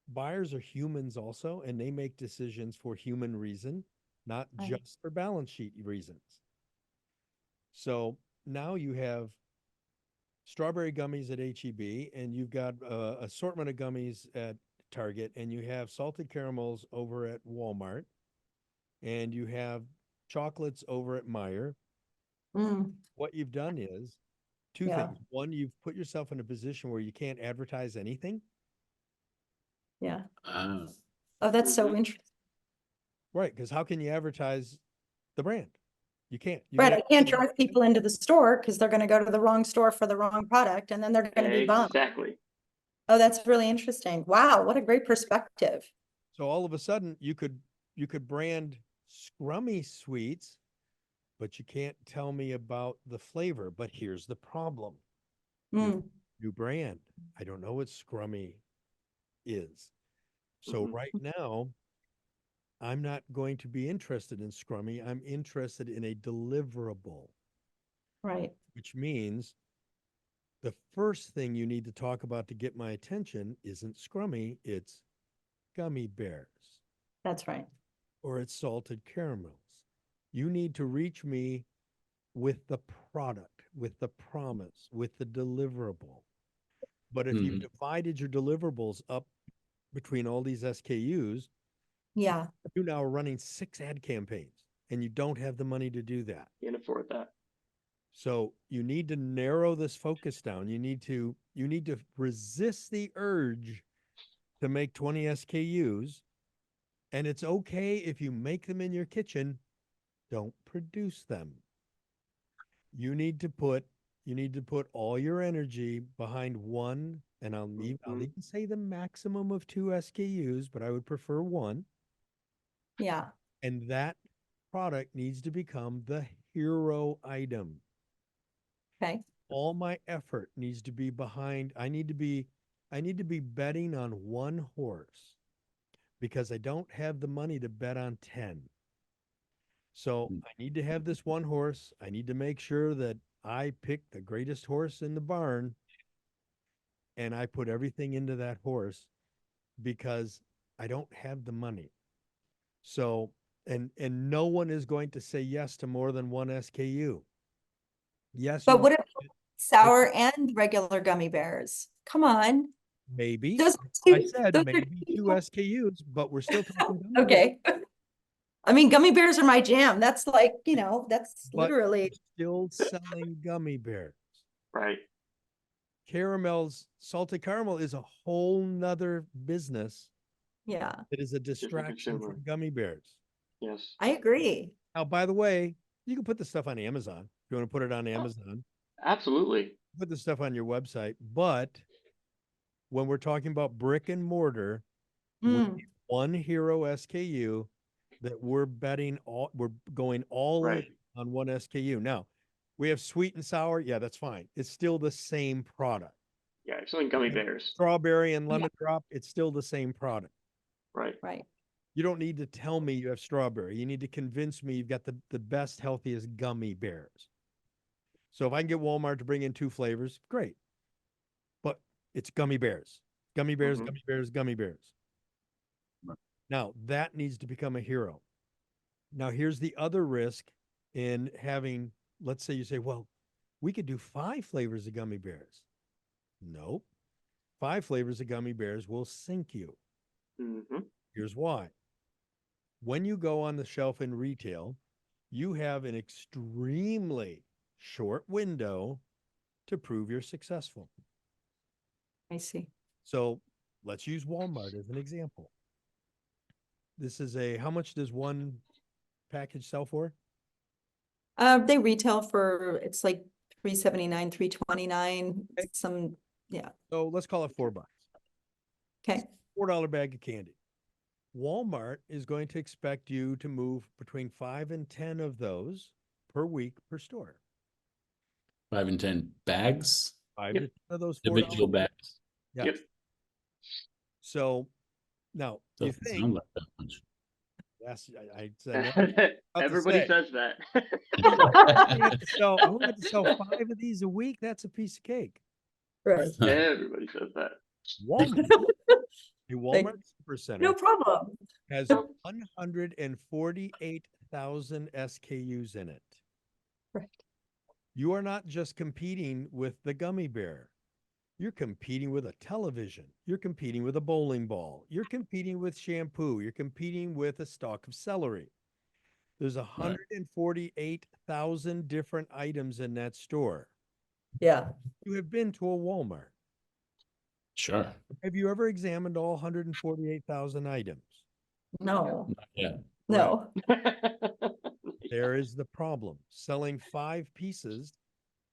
[SPEAKER 1] buyers are humans also, and they make decisions for human reason, not just for balance sheet reasons. So now you have strawberry gummies at H-E-B, and you've got an assortment of gummies at Target, and you have salted caramels over at Walmart, and you have chocolates over at Meijer. What you've done is two things. One, you've put yourself in a position where you can't advertise anything.
[SPEAKER 3] Yeah.
[SPEAKER 4] Oh,
[SPEAKER 3] That's so interesting.
[SPEAKER 1] Right, because how can you advertise the brand? You can't.
[SPEAKER 3] Right, I can't drive people into the store because they're going to go to the wrong store for the wrong product, and then they're going to be bummed.
[SPEAKER 2] Exactly.
[SPEAKER 3] Oh, that's really interesting. Wow, what a great perspective.
[SPEAKER 1] So all of a sudden, you could brand Scrummy Sweets, but you can't tell me about the flavor. But here's the problem. New brand. I don't know what Scrummy is. So right now, I'm not going to be interested in Scrummy. I'm interested in a deliverable.
[SPEAKER 3] Right.
[SPEAKER 1] Which means the first thing you need to talk about to get my attention isn't Scrummy, it's gummy bears.
[SPEAKER 3] That's right.
[SPEAKER 1] Or it's salted caramels. You need to reach me with the product, with the promise, with the deliverable. But if you've divided your deliverables up between all these SKUs,
[SPEAKER 3] yeah,
[SPEAKER 1] you now are running 6 ad campaigns and you don't have the money to do that.
[SPEAKER 2] Can't afford that.
[SPEAKER 1] So you need to narrow this focus down. You need to resist the urge to make 20 SKUs. And it's okay if you make them in your kitchen, don't produce them. You need to put all your energy behind one, and I'll even say the maximum of 2 SKUs, but I would prefer one.
[SPEAKER 3] Yeah.
[SPEAKER 1] And that product needs to become the hero item.
[SPEAKER 3] Okay.
[SPEAKER 1] All my effort needs to be behind. I need to be betting on one horse because I don't have the money to bet on 10. So I need to have this one horse. I need to make sure that I pick the greatest horse in the barn and I put everything into that horse because I don't have the money. So, and no one is going to say yes to more than one SKU. Yes.
[SPEAKER 3] But what if sour and regular gummy bears? Come on.
[SPEAKER 1] Maybe.
[SPEAKER 3] Those
[SPEAKER 1] I said maybe 2 SKUs, but we're still talking gummy bears.
[SPEAKER 3] Okay. I mean, gummy bears are my jam. That's like, that's
[SPEAKER 1] But
[SPEAKER 3] literally
[SPEAKER 1] still selling gummy bears.
[SPEAKER 2] Right.
[SPEAKER 1] Caramels, salted caramel is a whole nother business.
[SPEAKER 3] Yeah.
[SPEAKER 1] It is a distraction
[SPEAKER 2] consumer.
[SPEAKER 1] from gummy bears.
[SPEAKER 2] Yes.
[SPEAKER 3] I agree.
[SPEAKER 1] Now, by the way, you can put this stuff on Amazon. If you want to put it on Amazon,
[SPEAKER 2] Absolutely.
[SPEAKER 1] put this stuff on your website. But when we're talking about brick and mortar, we need one hero SKU that we're going all in on one SKU. Now, we have sweet and sour. Yeah, that's fine. It's still the same product.
[SPEAKER 2] Yeah, it's selling gummy bears.
[SPEAKER 1] Strawberry and lemon drop, it's still the same product.
[SPEAKER 2] Right.
[SPEAKER 3] Right.
[SPEAKER 1] You don't need to tell me you have strawberry. You need to convince me you've got the best, healthiest gummy bears. So if I can get Walmart to bring in 2 flavors, great. But it's gummy bears, gummy bears,
[SPEAKER 2] Mhm.
[SPEAKER 1] gummy bears, gummy bears.
[SPEAKER 4] Right.
[SPEAKER 1] Now that needs to become a hero. Now here's the other risk in having, let's say you say, well, we could do 5 flavors of gummy bears. Nope. 5 flavors of gummy bears will sink you.
[SPEAKER 2] Mhm.
[SPEAKER 1] Here's why. When you go on the shelf in retail, you have an extremely short window to prove you're successful.
[SPEAKER 3] I see.
[SPEAKER 1] So let's use Walmart as an example. This is how much does one package sell for?
[SPEAKER 3] They retail for, it's like $3.79, $3.29,
[SPEAKER 1] Okay.
[SPEAKER 3] some, yeah,
[SPEAKER 1] So let's call it $4.
[SPEAKER 3] okay.
[SPEAKER 1] $4 bag of candy. Walmart is going to expect you to move between 5 and 10 of those per week per store.
[SPEAKER 4] 5 and 10 bags,
[SPEAKER 1] 5
[SPEAKER 2] Yep.
[SPEAKER 1] to 10 of those
[SPEAKER 4] individual
[SPEAKER 1] $4.
[SPEAKER 4] bags.
[SPEAKER 1] Yes.
[SPEAKER 2] Yep.
[SPEAKER 1] So now you
[SPEAKER 4] Doesn't
[SPEAKER 1] think,
[SPEAKER 4] sound like that much.
[SPEAKER 1] yes, I said, about
[SPEAKER 2] Everybody
[SPEAKER 1] say.
[SPEAKER 2] says that.
[SPEAKER 1] I'm going to sell 5 of these a week. That's a piece of cake.
[SPEAKER 3] Right.
[SPEAKER 2] Everybody says that.
[SPEAKER 1] Walmart, a Walmart Supercenter
[SPEAKER 3] No problem.
[SPEAKER 1] has 148,000 SKUs in it.
[SPEAKER 3] Right.
[SPEAKER 1] You are not just competing with the gummy bear. You're competing with a television. You're competing with a bowling ball. You're competing with shampoo. You're competing with a stalk of celery. There's 148,000 different items in that store.
[SPEAKER 3] Yeah.
[SPEAKER 1] You have been to a Walmart.
[SPEAKER 4] Sure.
[SPEAKER 1] Have you ever examined all 148,000 items?
[SPEAKER 3] No,
[SPEAKER 4] Yeah.
[SPEAKER 3] no.
[SPEAKER 1] There is the problem. Selling 5 pieces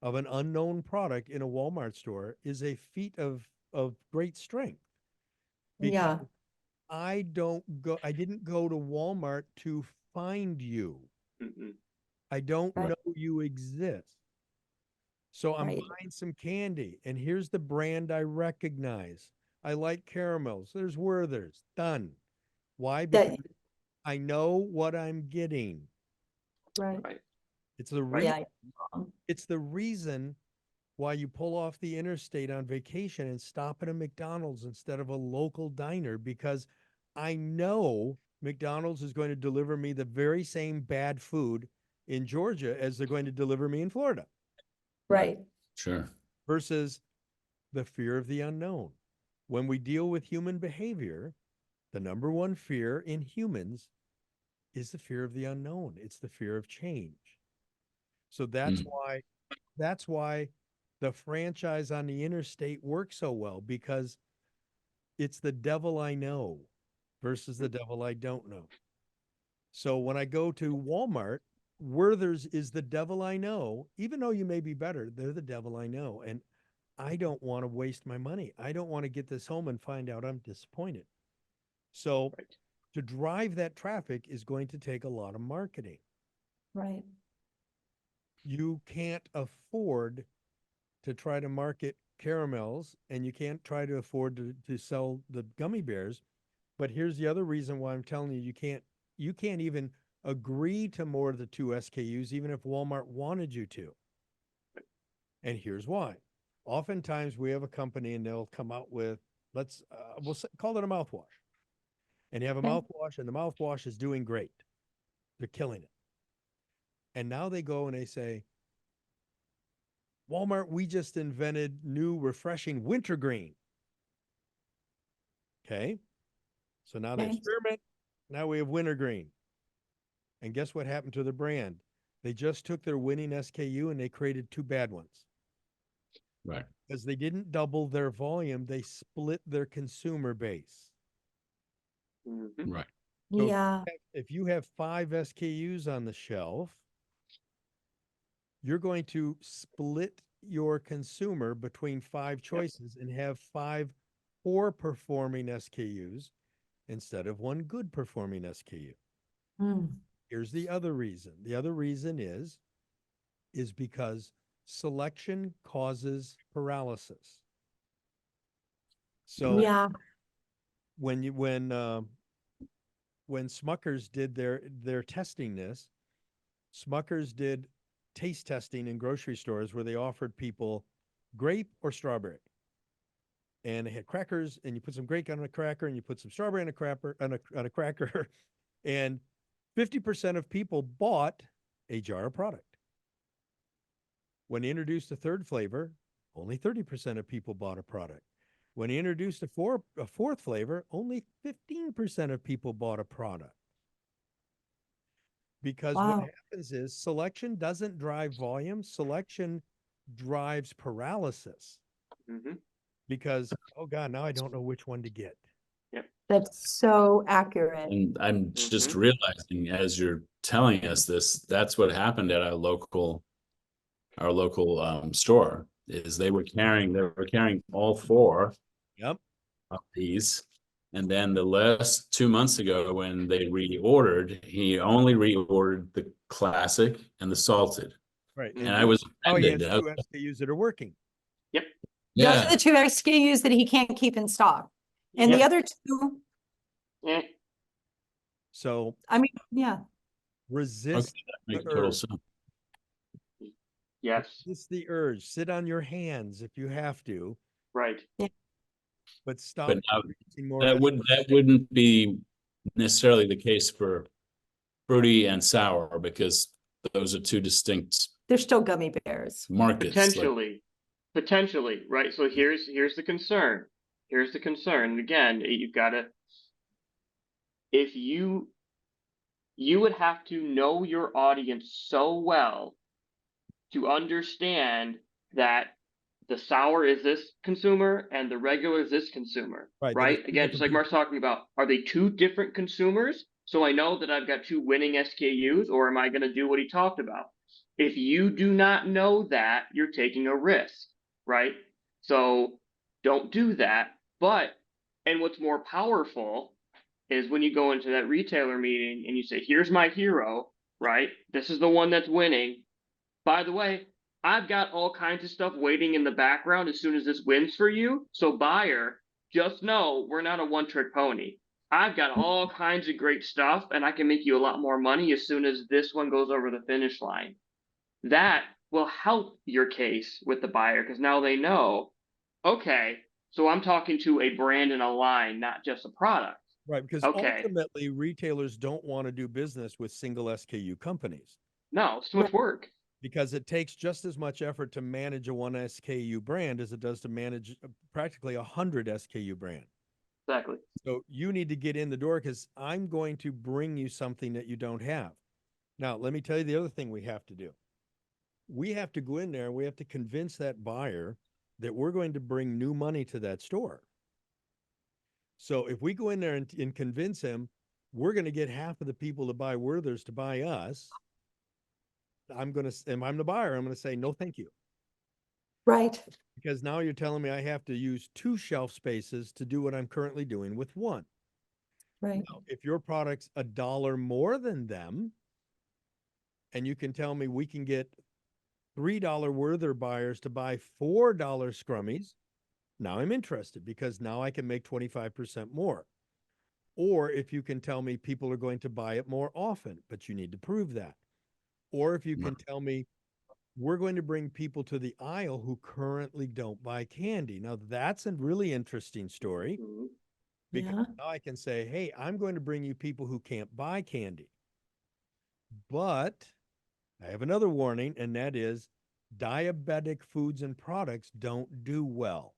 [SPEAKER 1] of an unknown product in a Walmart store is a feat of great strength.
[SPEAKER 3] Yeah.
[SPEAKER 1] Because I didn't go to Walmart to find you.
[SPEAKER 2] Mm-mm.
[SPEAKER 1] I don't
[SPEAKER 3] Right.
[SPEAKER 1] know you exist. So I'm
[SPEAKER 3] Right.
[SPEAKER 1] buying some candy, and here's the brand I recognize. I like caramels. There's Werther's. Done. Why? Because
[SPEAKER 3] That,
[SPEAKER 1] I know what I'm getting.
[SPEAKER 3] right.
[SPEAKER 2] Right.
[SPEAKER 1] It's the
[SPEAKER 2] Right.
[SPEAKER 1] reason.
[SPEAKER 3] Yeah.
[SPEAKER 1] It's the reason why you pull off the interstate on vacation and stop at a McDonald's instead of a local diner, because I know McDonald's is going to deliver me the very same bad food in Georgia as they're going to deliver me in Florida,
[SPEAKER 3] Right.
[SPEAKER 4] Sure.
[SPEAKER 1] versus the fear of the unknown. When we deal with human behavior, the number one fear in humans is the fear of the unknown. It's the fear of change. So that's why the franchise on the interstate works so well, because it's the devil I know versus the devil I don't know. So when I go to Walmart, Werther's is the devil I know. Even though you may be better, they're the devil I know. And I don't want to waste my money. I don't want to get this home and find out I'm disappointed. So
[SPEAKER 2] Right.
[SPEAKER 1] to drive that traffic is going to take a lot of marketing.
[SPEAKER 3] Right.
[SPEAKER 1] You can't afford to try to market caramels, and you can't try to afford to sell the gummy bears. But here's the other reason why I'm telling you, you can't even agree to more of the 2 SKUs, even if Walmart wanted you to. And here's why. Oftentimes we have a company and they'll come out with, we'll call it a mouthwash. And you have a
[SPEAKER 3] Okay.
[SPEAKER 1] mouthwash, and the mouthwash is doing great. They're killing it. And now they go and they say, Walmart, we just invented new refreshing wintergreen. Okay. So now they
[SPEAKER 3] Okay.
[SPEAKER 1] experiment. Now we have wintergreen. And guess what happened to the brand? They just took their winning SKU and they created 2 bad ones.
[SPEAKER 4] Right.
[SPEAKER 1] Because they didn't double their volume, they split their consumer base.
[SPEAKER 2] Mhm.
[SPEAKER 4] Right.
[SPEAKER 1] So
[SPEAKER 3] Yeah.
[SPEAKER 1] if you have 5 SKUs on the shelf, you're going to split your consumer between 5 choices and have 5 poor performing SKUs instead of 1 good performing SKU.
[SPEAKER 3] Mm.
[SPEAKER 1] Here's the other reason. The other reason is because selection causes paralysis. So
[SPEAKER 3] Yeah.
[SPEAKER 1] when Smuckers did their testing this, Smuckers did taste testing in grocery stores where they offered people grape or strawberry. And they had crackers, and you put some grape on a cracker, and you put some strawberry on a cracker, and 50% of people bought a jar of product. When he introduced a third flavor, only 30% of people bought a product. When he introduced a fourth flavor, only 15% of people bought a product. Because
[SPEAKER 3] Wow.
[SPEAKER 1] what happens is selection doesn't drive volume, selection drives paralysis.
[SPEAKER 2] Mhm.
[SPEAKER 1] Because, oh God, now I don't know which one to get.
[SPEAKER 3] That's so accurate.
[SPEAKER 4] And I'm just
[SPEAKER 2] Mhm.
[SPEAKER 4] realizing as you're telling us this, that's what happened at our local store. Is they were carrying all four
[SPEAKER 1] Yep.
[SPEAKER 4] of these. And then the last 2 months ago, when they reordered, he only reordered the classic and the salted.
[SPEAKER 1] Right.
[SPEAKER 4] And I was
[SPEAKER 1] Oh, he has
[SPEAKER 4] offended.
[SPEAKER 1] two SKUs that are working.
[SPEAKER 3] Those
[SPEAKER 4] Yeah,
[SPEAKER 3] are the two SKUs that he can't keep in stock. And the
[SPEAKER 2] Yep.
[SPEAKER 3] other two,
[SPEAKER 2] Eh,
[SPEAKER 1] So
[SPEAKER 3] I mean, yeah.
[SPEAKER 4] okay,
[SPEAKER 1] resist
[SPEAKER 4] that makes
[SPEAKER 1] the
[SPEAKER 4] total
[SPEAKER 1] urge.
[SPEAKER 4] sense.
[SPEAKER 2] yes,
[SPEAKER 1] Resist the urge. Sit on your hands if you have to,
[SPEAKER 2] right.
[SPEAKER 1] but stop
[SPEAKER 4] But now
[SPEAKER 1] producing more
[SPEAKER 4] that wouldn't be necessarily the case for fruity and sour, because those are two distinct
[SPEAKER 3] They're still gummy bears.
[SPEAKER 4] markets. Like,
[SPEAKER 2] Potentially, right? So here's the concern. Here's the concern. Again, you've got to, if you would have to know your audience so well to understand that the sour is this consumer and the regular is this consumer,
[SPEAKER 1] Right, that
[SPEAKER 2] right?
[SPEAKER 1] it's
[SPEAKER 2] Again, just like Mark's talking about, are they two different consumers? So I know that I've got two winning SKUs, or am I going to do what he talked about? If you do not know that, you're taking a risk, right? So don't do that. But, and what's more powerful is when you go into that retailer meeting and you say, here's my hero, right? This is the one that's winning. By the way, I've got all kinds of stuff waiting in the background as soon as this wins for you. So buyer, just know we're not a one-trick pony. I've got all kinds of great stuff, and I can make you a lot more money as soon as this one goes over the finish line. That will help your case with the buyer, because now they know, okay, so I'm talking to a brand and a line, not just a product.
[SPEAKER 1] Right, because
[SPEAKER 2] Okay.
[SPEAKER 1] ultimately retailers don't want to do business with single SKU companies
[SPEAKER 2] No, it's too much work.
[SPEAKER 1] because it takes just as much effort to manage a one SKU brand as it does to manage practically 100 SKU brand.
[SPEAKER 2] Exactly.
[SPEAKER 1] So you need to get in the door because I'm going to bring you something that you don't have. Now, let me tell you the other thing we have to do. We have to go in there and we have to convince that buyer that we're going to bring new money to that store. So if we go in there and convince him, we're going to get half of the people to buy Werther's to buy us. I'm the buyer. I'm going to say, no, thank you.
[SPEAKER 3] Right.
[SPEAKER 1] Because now you're telling me I have to use 2 shelf spaces to do what I'm currently doing with 1.
[SPEAKER 3] Right.
[SPEAKER 1] Now, if your product's $1 more than them, and you can tell me we can get $3 Werther buyers to buy $4 Scrummies, now I'm interested because now I can make 25% more. Or if you can tell me people are going to buy it more often, but you need to prove that. Or if you can tell me we're going to bring people to the aisle who currently don't buy candy. Now that's a really interesting story
[SPEAKER 2] Mhm.
[SPEAKER 1] because
[SPEAKER 3] Yeah.
[SPEAKER 1] now I can say, hey, I'm going to bring you people who can't buy candy. But I have another warning, and that is diabetic foods and products don't do well.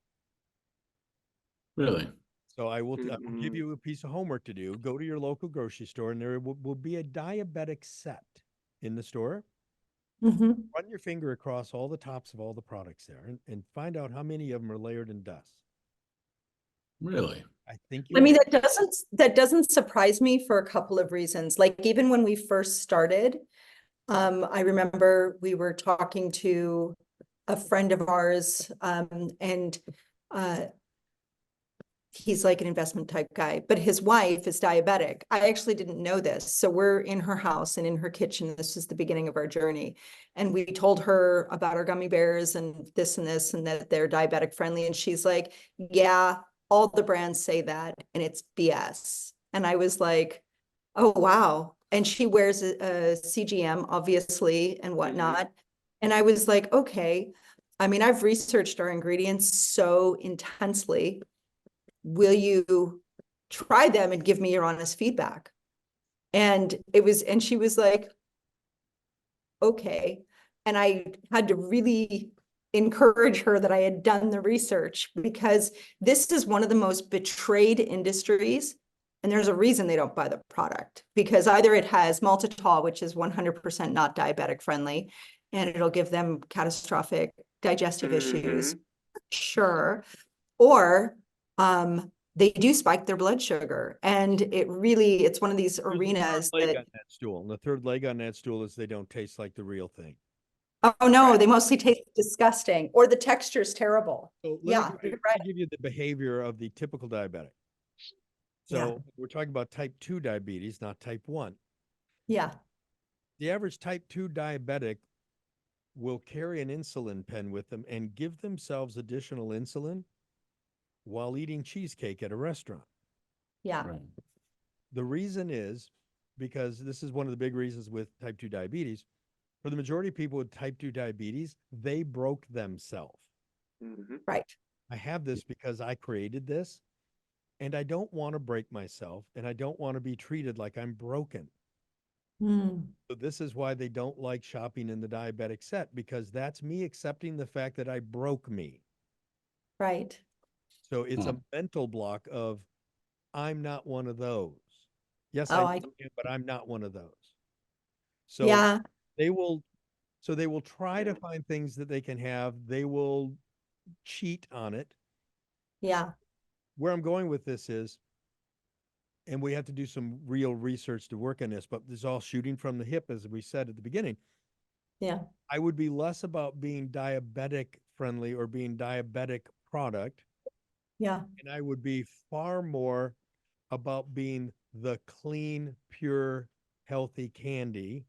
[SPEAKER 4] really?
[SPEAKER 1] So I will give
[SPEAKER 2] Mhm.
[SPEAKER 1] you a piece of homework to do. Go to your local grocery store, and there will be a diabetic set in the store.
[SPEAKER 3] Mm-hmm.
[SPEAKER 1] Run your finger across all the tops of all the products there and find out how many of them are layered in dust.
[SPEAKER 4] Really?
[SPEAKER 1] I think
[SPEAKER 3] I
[SPEAKER 1] you
[SPEAKER 3] mean,
[SPEAKER 1] will.
[SPEAKER 3] that doesn't surprise me for a couple of reasons. Like even when we first started, I remember we were talking to a friend of ours, and he's like an investment type guy, but his wife is diabetic. I actually didn't know this. So we're in her house and in her kitchen. This is the beginning of our journey. And we told her about our gummy bears and this and that they're diabetic friendly. And she's like, yeah, all the brands say that and it's BS. And I was like, oh, wow. And she wears a CGM, obviously, and whatnot. And I was like, okay, I mean, I've researched our ingredients so intensely. Will you try them and give me your honest feedback? And she was like, okay. And I had to really encourage her that I had done the research, because this is one of the most betrayed industries. And there's a reason they don't buy the product, because either it has maltitol, which is 100% not diabetic friendly, and it'll give them catastrophic digestive issues, sure, or they do spike their blood sugar. And it's one of these
[SPEAKER 1] There's a
[SPEAKER 3] arenas
[SPEAKER 1] third leg
[SPEAKER 3] that,
[SPEAKER 1] on that stool. And the third leg on that stool is they don't taste like the real thing.
[SPEAKER 3] oh no,
[SPEAKER 2] Right.
[SPEAKER 3] they mostly taste disgusting, or the texture is terrible.
[SPEAKER 1] So
[SPEAKER 3] Yeah,
[SPEAKER 1] let me
[SPEAKER 3] you're right.
[SPEAKER 1] give you the behavior of the typical diabetic. So we're talking about type 2 diabetes, not type 1.
[SPEAKER 3] Yeah,
[SPEAKER 1] The average type 2 diabetic will carry an insulin pen with them and give themselves additional insulin while eating cheesecake at a restaurant.
[SPEAKER 3] yeah,
[SPEAKER 4] Right.
[SPEAKER 1] The reason is because this is one of the big reasons with type 2 diabetes. For the majority of people with type 2 diabetes, they broke themselves.
[SPEAKER 3] right.
[SPEAKER 1] I have this because I created this, and I don't want to break myself, and I don't want to be treated like I'm broken.
[SPEAKER 3] Mm,
[SPEAKER 1] So this is why they don't like shopping in the diabetic set, because that's me accepting the fact that I broke me.
[SPEAKER 3] right.
[SPEAKER 1] So it's a mental block of, I'm not one of those. Yes,
[SPEAKER 3] Oh,
[SPEAKER 1] I am, but I'm not one of those. So
[SPEAKER 3] yeah,
[SPEAKER 1] they will try to find things that they can have. They will cheat on it.
[SPEAKER 3] yeah,
[SPEAKER 1] Where I'm going with this is, and we have to do some real research to work on this, but this is all shooting from the hip, as we said at the beginning.
[SPEAKER 3] yeah,
[SPEAKER 1] I would be less about being diabetic friendly or being diabetic product,
[SPEAKER 3] yeah,
[SPEAKER 1] and I would be far more about being the clean, pure, healthy candy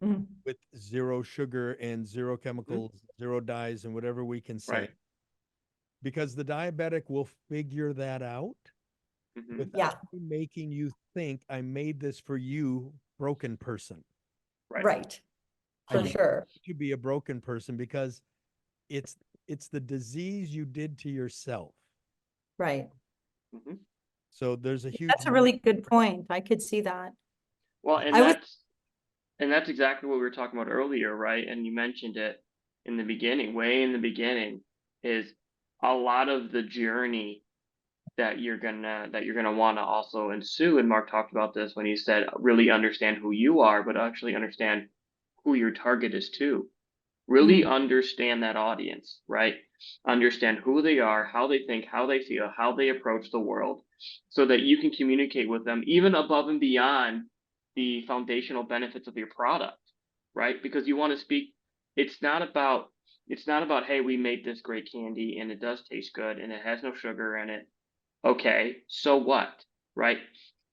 [SPEAKER 3] mm,
[SPEAKER 1] with zero sugar and zero chemicals, zero dyes, and whatever we can say.
[SPEAKER 2] Right.
[SPEAKER 1] Because the diabetic will figure that out
[SPEAKER 2] Mhm.
[SPEAKER 3] yeah,
[SPEAKER 1] without making you think I made this for you, broken person.
[SPEAKER 2] Right.
[SPEAKER 3] right.
[SPEAKER 1] I
[SPEAKER 3] For
[SPEAKER 1] didn't
[SPEAKER 3] sure.
[SPEAKER 1] want you to be a broken person because it's the disease you did to yourself.
[SPEAKER 3] Right.
[SPEAKER 2] Mhm.
[SPEAKER 1] So there's a huge
[SPEAKER 3] That's a really good point. I could see that.
[SPEAKER 2] Well, and
[SPEAKER 3] I was,
[SPEAKER 2] that's exactly what we were talking about earlier, right? And you mentioned it in the beginning, way in the beginning, is a lot of the journey that you're gonna want to also ensue. And Mark talked about this when he said, really understand who you are, but actually understand who your target is too. Really understand that audience, right? Understand who they are, how they think, how they feel, how they approach the world, so that you can communicate with them even above and beyond the foundational benefits of your product, right? Because you want to speak, it's not about hey, we made this great candy and it does taste good and it has no sugar in it. Okay, so what, right?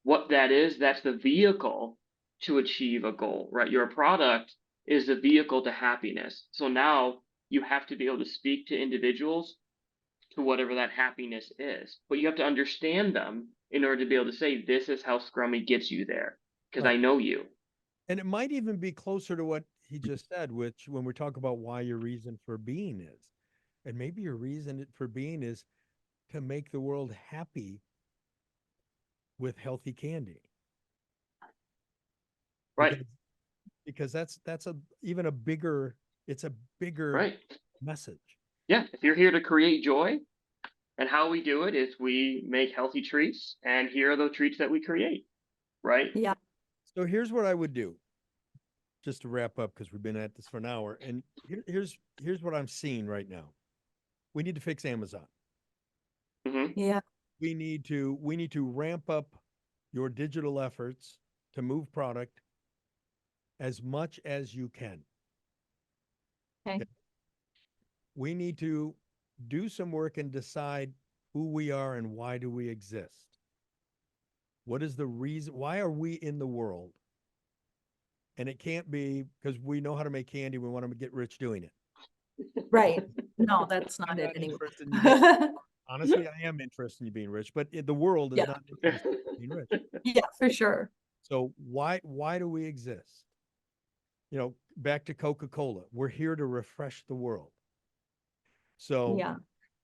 [SPEAKER 2] What that is, that's the vehicle to achieve a goal, right? Your product is the vehicle to happiness. So now you have to be able to speak to individuals to whatever that happiness is. But you have to understand them in order to be able to say, this is how Scrummy gets you there, because I
[SPEAKER 1] Right.
[SPEAKER 2] know you.
[SPEAKER 1] And it might even be closer to what he just said, which when we talk about why your reason for being is, and maybe your reason for being is to make the world happy with healthy candy.
[SPEAKER 2] Right,
[SPEAKER 1] Because that's a even a bigger, it's a bigger
[SPEAKER 2] right.
[SPEAKER 1] message.
[SPEAKER 2] Yeah, if you're here to create joy, and how we do it is we make healthy treats, and here are the treats that we create, right?
[SPEAKER 3] yeah,
[SPEAKER 1] So here's what I would do, just to wrap up, because we've been at this for an hour. And here's what I'm seeing right now. We need to fix Amazon.
[SPEAKER 2] Mm-hmm.
[SPEAKER 3] yeah,
[SPEAKER 1] We need to ramp up your digital efforts to move product as much as you can.
[SPEAKER 3] okay,
[SPEAKER 1] We need to do some work and decide who we are and why do we exist. What is the reason? Why are we in the world? And it can't be because we know how to make candy. We want to get rich doing it.
[SPEAKER 3] right. No, that's
[SPEAKER 1] I'm
[SPEAKER 3] not it
[SPEAKER 1] not
[SPEAKER 3] anymore.
[SPEAKER 1] interested in you being, honestly, I am interested in you being rich, but the world is
[SPEAKER 3] Yeah.
[SPEAKER 1] not interested in being rich.
[SPEAKER 3] Yeah, for sure.
[SPEAKER 1] So why do we exist? You know, back to Coca-Cola. We're here to refresh the world. So
[SPEAKER 3] Yeah.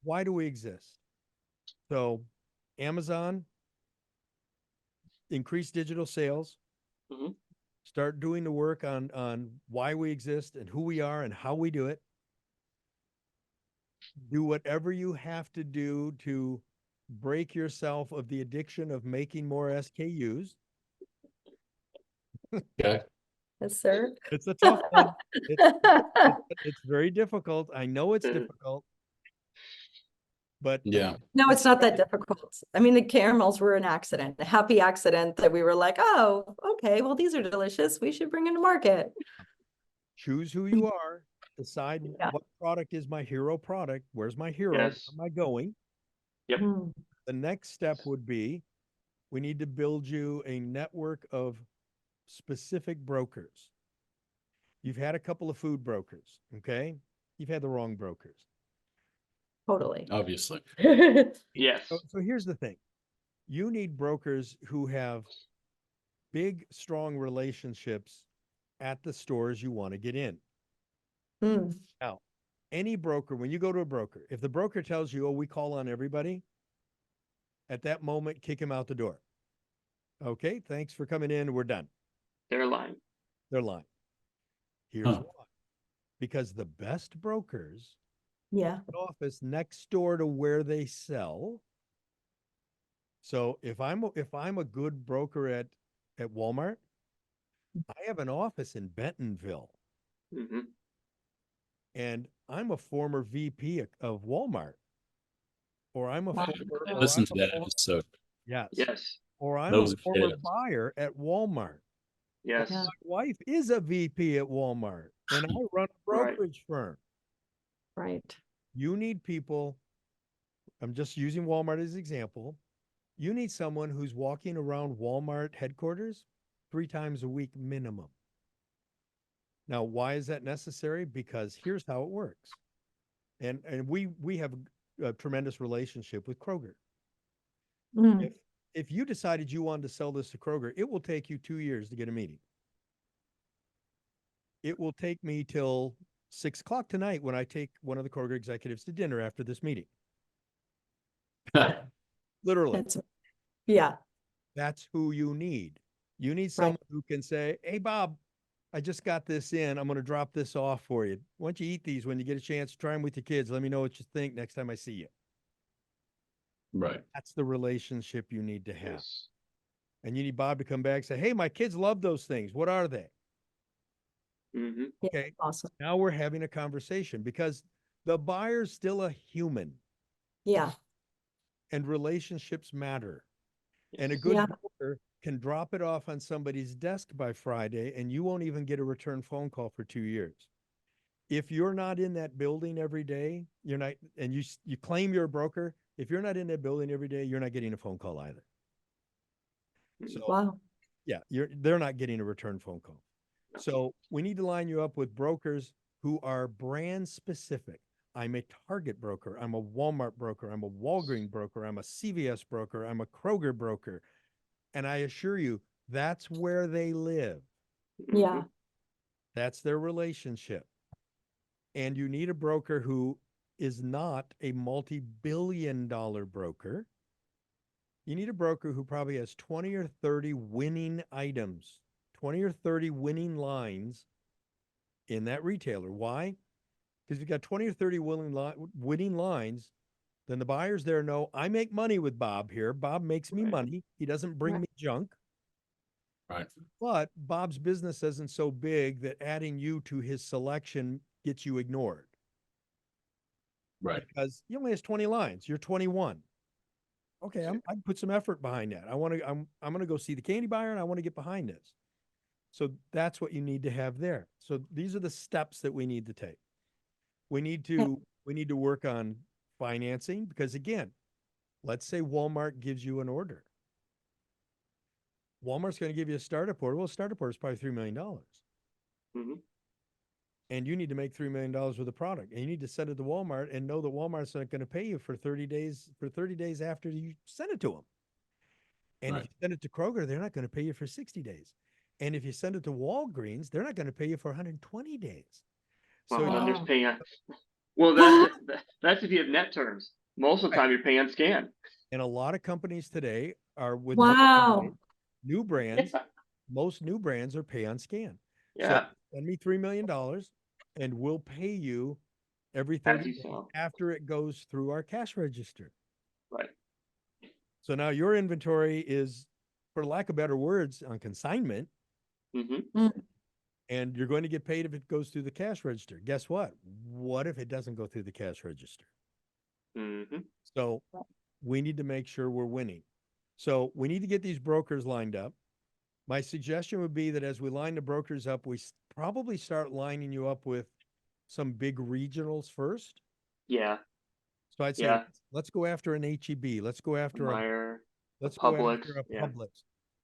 [SPEAKER 1] why do we exist? So Amazon, increase digital sales,
[SPEAKER 2] Mhm.
[SPEAKER 1] start doing the work on why we exist and who we are and how we do it. Do whatever you have to do to break yourself of the addiction of making more SKUs.
[SPEAKER 4] Okay.
[SPEAKER 3] Yes, sir.
[SPEAKER 1] It's a tough one. It's very difficult. I know it's difficult, but
[SPEAKER 4] Yeah.
[SPEAKER 3] No, it's not that difficult. I mean, the caramels were an accident, a happy accident that we were like, oh, okay, well, these are delicious. We should bring them to market.
[SPEAKER 1] choose who you are, decide
[SPEAKER 3] Yeah.
[SPEAKER 1] what product is my hero product. Where's my hero?
[SPEAKER 2] Yes.
[SPEAKER 1] Where am I going?
[SPEAKER 2] Yep.
[SPEAKER 3] Mm,
[SPEAKER 1] The next step would be we need to build you a network of specific brokers. You've had a couple of food brokers, okay? You've had the wrong brokers.
[SPEAKER 3] Totally.
[SPEAKER 4] Obviously.
[SPEAKER 2] Yes.
[SPEAKER 1] So here's the thing. You need brokers who have big, strong relationships at the stores you want to get in.
[SPEAKER 3] Mm,
[SPEAKER 1] Now, any broker, when you go to a broker, if the broker tells you, oh, we call on everybody, at that moment, kick him out the door. Okay, thanks for coming in. We're done.
[SPEAKER 2] They're lying.
[SPEAKER 1] They're lying. Here's
[SPEAKER 4] Huh.
[SPEAKER 1] why. Because the best brokers
[SPEAKER 3] yeah.
[SPEAKER 1] have an office next door to where they sell. So if I'm a good broker at Walmart, I have an office in Bentonville,
[SPEAKER 2] Hmm.
[SPEAKER 1] and I'm a former VP of Walmart, or I'm a
[SPEAKER 3] Wow.
[SPEAKER 1] former,
[SPEAKER 2] Yeah.
[SPEAKER 1] or
[SPEAKER 4] Listen
[SPEAKER 1] I'm
[SPEAKER 4] to
[SPEAKER 1] a
[SPEAKER 4] that
[SPEAKER 1] former,
[SPEAKER 4] episode.
[SPEAKER 1] yes,
[SPEAKER 2] Yes.
[SPEAKER 1] or I'm a
[SPEAKER 4] Those
[SPEAKER 1] former
[SPEAKER 4] potatoes.
[SPEAKER 1] buyer at Walmart.
[SPEAKER 2] Yes.
[SPEAKER 3] Yeah.
[SPEAKER 1] My wife is a VP at Walmart, and I run a
[SPEAKER 2] Right.
[SPEAKER 1] brokerage firm.
[SPEAKER 3] Right.
[SPEAKER 1] You need people. I'm just using Walmart as an example. You need someone who's walking around Walmart headquarters 3 times a week minimum. Now, why is that necessary? Because here's how it works. And we have a tremendous relationship with Kroger.
[SPEAKER 3] Mm,
[SPEAKER 1] If you decided you wanted to sell this to Kroger, it will take you 2 years to get a meeting. It will take me till 6 o'clock tonight when I take one of the Kroger executives to dinner after this meeting. Literally,
[SPEAKER 3] that's, yeah.
[SPEAKER 1] that's who you need. You need someone who can say, hey, Bob, I just got this in. I'm going to drop this off for you. Why don't you eat these when you get a chance? Try them with your kids. Let me know what you think next time I see you.
[SPEAKER 4] Right.
[SPEAKER 1] That's the relationship you need to have.
[SPEAKER 2] Yes.
[SPEAKER 1] And you need Bob to come back and say, hey, my kids love those things. What are they?
[SPEAKER 2] Hmm.
[SPEAKER 1] Okay.
[SPEAKER 3] Awesome.
[SPEAKER 1] Now we're having a conversation because the buyer's still a human
[SPEAKER 3] Yeah.
[SPEAKER 1] and relationships matter. And a good broker can drop it off on somebody's desk by Friday and you won't even get a return phone call for 2 years. If you're not in that building every day, you're not, and you claim you're a broker. If you're not in that building every day, you're not getting a phone call either. So
[SPEAKER 3] Wow.
[SPEAKER 1] yeah, they're not getting a return phone call. So we need to line you up with brokers who are brand specific. I'm a Target broker. I'm a Walmart broker. I'm a Walgreens broker. I'm a CVS broker. I'm a Kroger broker. And I assure you, that's where they live.
[SPEAKER 3] Yeah.
[SPEAKER 1] That's their relationship. And you need a broker who is not a multi-billion-dollar broker. You need a broker who probably has 20 or 30 winning items, 20 or 30 winning lines in that retailer. Why? Because if you've got 20 or 30 winning lines, then the buyers there know I make money with Bob here. Bob makes me
[SPEAKER 2] Right.
[SPEAKER 1] money. He doesn't bring
[SPEAKER 3] Right.
[SPEAKER 1] me junk.
[SPEAKER 4] Right.
[SPEAKER 1] But Bob's business isn't so big that adding you to his selection gets you ignored.
[SPEAKER 4] Right.
[SPEAKER 1] Because he only has 20 lines. You're 21. Okay, I put some effort behind that. I'm going to go see the candy buyer and I want to get behind this. So that's what you need to have there. So these are the steps that we need to take. We need to work on financing because again, let's say Walmart gives you an order. Walmart's going to give you a startup order. Well, a startup order is probably $3 million.
[SPEAKER 2] Hmm.
[SPEAKER 1] And you need to make $3 million with a product. And you need to send it to Walmart and know that Walmart's not going to pay you for 30 days after you send it to them. And
[SPEAKER 4] Right.
[SPEAKER 1] if you send it to Kroger, they're not going to pay you for 60 days. And if you send it to Walgreens, they're not going to pay you for 120 days.
[SPEAKER 2] Well,
[SPEAKER 1] So
[SPEAKER 2] then there's
[SPEAKER 3] Wow.
[SPEAKER 2] paying on, well, that's if you have net terms. Most of the time you're paying on scan.
[SPEAKER 1] and a lot of companies today are with
[SPEAKER 3] Wow.
[SPEAKER 1] new brands.
[SPEAKER 2] Yeah.
[SPEAKER 1] Most new brands are pay on scan. So
[SPEAKER 2] Yeah.
[SPEAKER 1] send me $3 million and we'll pay you every
[SPEAKER 2] As
[SPEAKER 1] 30
[SPEAKER 2] you
[SPEAKER 1] days
[SPEAKER 2] sell.
[SPEAKER 1] after it goes through our cash register.
[SPEAKER 2] Right.
[SPEAKER 1] So now your inventory is, for lack of better words, on consignment,
[SPEAKER 2] Mm-hmm.
[SPEAKER 1] and you're going to get paid if it goes through the cash register. Guess what? What if it doesn't go through the cash register?
[SPEAKER 2] Mm-hmm.
[SPEAKER 1] So we need to make sure we're winning. So we need to get these brokers lined up. My suggestion would be that as we line the brokers up, we probably start lining you up with some big regionals first.
[SPEAKER 2] Yeah.
[SPEAKER 1] So I'd say,
[SPEAKER 2] Yeah.
[SPEAKER 1] let's go after an HEB. Let's go after
[SPEAKER 2] Meyer,
[SPEAKER 1] let's go
[SPEAKER 2] Publix.
[SPEAKER 1] after a
[SPEAKER 2] Yeah.
[SPEAKER 1] Publix.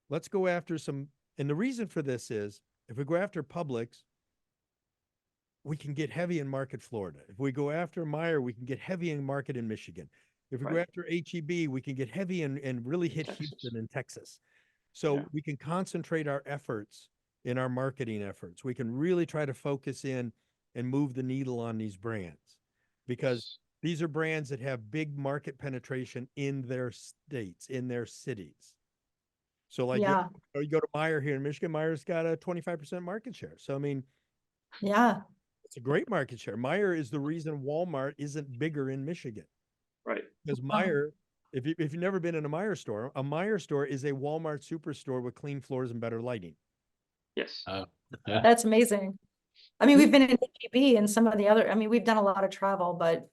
[SPEAKER 1] Let's go after some, and the reason for this is if we go after Publix, we can get heavy in market Florida. If we go after Meyer, we can get heavy in market in Michigan. If we go
[SPEAKER 2] Right.
[SPEAKER 1] after HEB, we can get heavy and really hit
[SPEAKER 2] Texas.
[SPEAKER 1] Houston and Texas. So
[SPEAKER 2] Yeah.
[SPEAKER 1] we can concentrate our efforts in our marketing efforts. We can really try to focus in and move the needle on these brands because these are brands that have big market penetration in their states, in their cities. So like
[SPEAKER 3] Yeah.
[SPEAKER 1] you go to Meyer here in Michigan, Meyer's got a 25% market share. So I mean,
[SPEAKER 3] Yeah.
[SPEAKER 1] it's a great market share. Meyer is the reason Walmart isn't bigger in Michigan.
[SPEAKER 2] Right.
[SPEAKER 1] Because Meyer, if you've never been in a Meyer store is a Walmart superstore with clean floors and better lighting.
[SPEAKER 2] Yes.
[SPEAKER 3] That's amazing. I mean, we've been in HEB and some of the other, I mean, we've done a lot of travel, but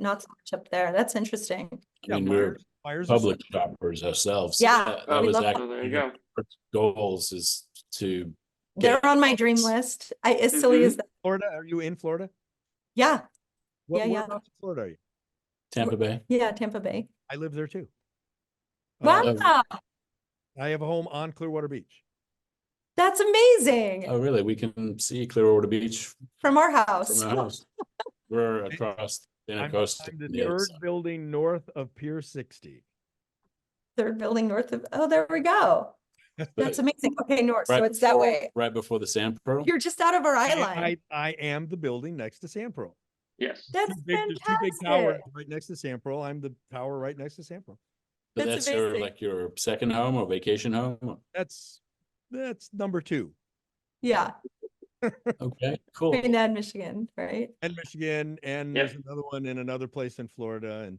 [SPEAKER 3] not so much up there. That's interesting.
[SPEAKER 1] Yeah,
[SPEAKER 4] I mean, we're
[SPEAKER 1] Meyer's
[SPEAKER 4] public shoppers ourselves.
[SPEAKER 3] Yeah,
[SPEAKER 4] That
[SPEAKER 3] we
[SPEAKER 4] was
[SPEAKER 3] love
[SPEAKER 4] actually
[SPEAKER 2] Oh, there you
[SPEAKER 4] one of
[SPEAKER 2] go.
[SPEAKER 4] our goals is to
[SPEAKER 3] They're
[SPEAKER 4] get
[SPEAKER 3] on my dream list. As silly
[SPEAKER 2] Mm-hmm.
[SPEAKER 3] as that.
[SPEAKER 1] Florida. Are you in Florida?
[SPEAKER 3] Yeah. Yeah,
[SPEAKER 1] Whereabouts in Florida are you?
[SPEAKER 4] Tampa Bay.
[SPEAKER 3] Yeah. Tampa Bay.
[SPEAKER 1] I live there too.
[SPEAKER 3] Wow.
[SPEAKER 1] I have a home on Clearwater Beach.
[SPEAKER 3] That's amazing.
[SPEAKER 4] Oh, really? We can see Clearwater Beach
[SPEAKER 3] From our house.
[SPEAKER 4] from our house. We're across the
[SPEAKER 1] I'm
[SPEAKER 4] coast.
[SPEAKER 1] the
[SPEAKER 4] on the other
[SPEAKER 1] third
[SPEAKER 4] side.
[SPEAKER 1] building north of Pier 60.
[SPEAKER 3] Third building north of, oh, there we go. That's amazing. Okay, north. So
[SPEAKER 4] Right.
[SPEAKER 3] it's that way.
[SPEAKER 4] Right before the Sand Pearl.
[SPEAKER 3] You're just out of our eye line.
[SPEAKER 1] I am the building next to Sampro.
[SPEAKER 2] Yes.
[SPEAKER 3] That's
[SPEAKER 1] There's two big towers
[SPEAKER 3] fantastic.
[SPEAKER 1] right next to Sampro. I'm the tower right next to Sampro.
[SPEAKER 4] But
[SPEAKER 3] That's
[SPEAKER 4] that's your
[SPEAKER 3] amazing.
[SPEAKER 4] like your second home or vacation home.
[SPEAKER 1] That's number 2.
[SPEAKER 3] Yeah.
[SPEAKER 4] Okay, cool.
[SPEAKER 3] Trinidad, Michigan, right?
[SPEAKER 1] And Michigan, and
[SPEAKER 2] Yeah.
[SPEAKER 1] there's another one in another place in Florida. And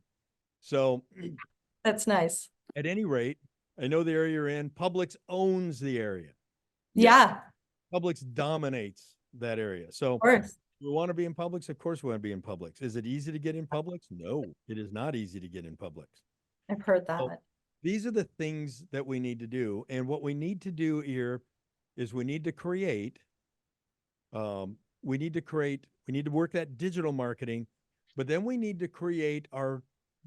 [SPEAKER 1] so
[SPEAKER 3] That's nice.
[SPEAKER 1] at any rate, I know the area you're in. Publix owns the area.
[SPEAKER 3] Yeah,
[SPEAKER 1] Publix dominates that area. So
[SPEAKER 3] of course.
[SPEAKER 1] we want to be in Publix. Of course we want to be in Publix. Is it easy to get in Publix? No, it is not easy to get in Publix.
[SPEAKER 3] I've heard that.
[SPEAKER 1] So these are the things that we need to do. And what we need to do here is we need to work that digital marketing, but then we need to create our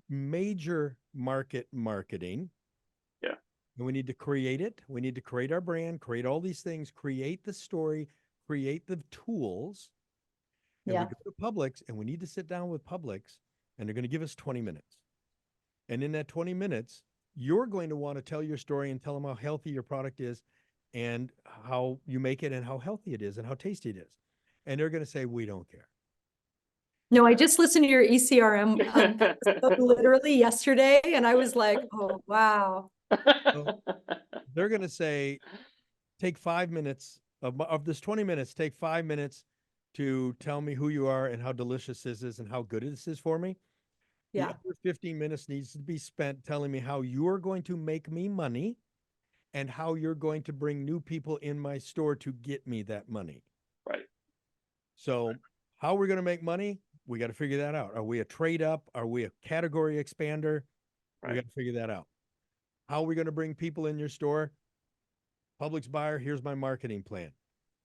[SPEAKER 1] major marketing.
[SPEAKER 2] Yeah.
[SPEAKER 1] And we need to create it. We need to create our brand, create all these things, create the story, create the tools. And
[SPEAKER 3] Yeah.
[SPEAKER 1] we go to Publix and we need to sit down with Publix and they're going to give us 20 minutes. And in that 20 minutes, you're going to want to tell your story and tell them how healthy your product is and how you make it and how healthy it is and how tasty it is. And they're going to say, we don't care.
[SPEAKER 3] No, I just listened to your ECRM episode literally yesterday, and I was like, oh, wow.
[SPEAKER 1] They're going to say, take 5 minutes of this 20 minutes, take 5 minutes to tell me who you are and how delicious this is and how good this is for me. The
[SPEAKER 3] Yeah.
[SPEAKER 1] other 15 minutes needs to be spent telling me how you're going to make me money and how you're going to bring new people in my store to get me that money.
[SPEAKER 2] Right.
[SPEAKER 1] So how we're going to make money, we got to figure that out. Are we a trade up? Are we a category expander? We
[SPEAKER 2] Right.
[SPEAKER 1] got to figure that out. How are we going to bring people in your store? Publix buyer, here's my marketing plan.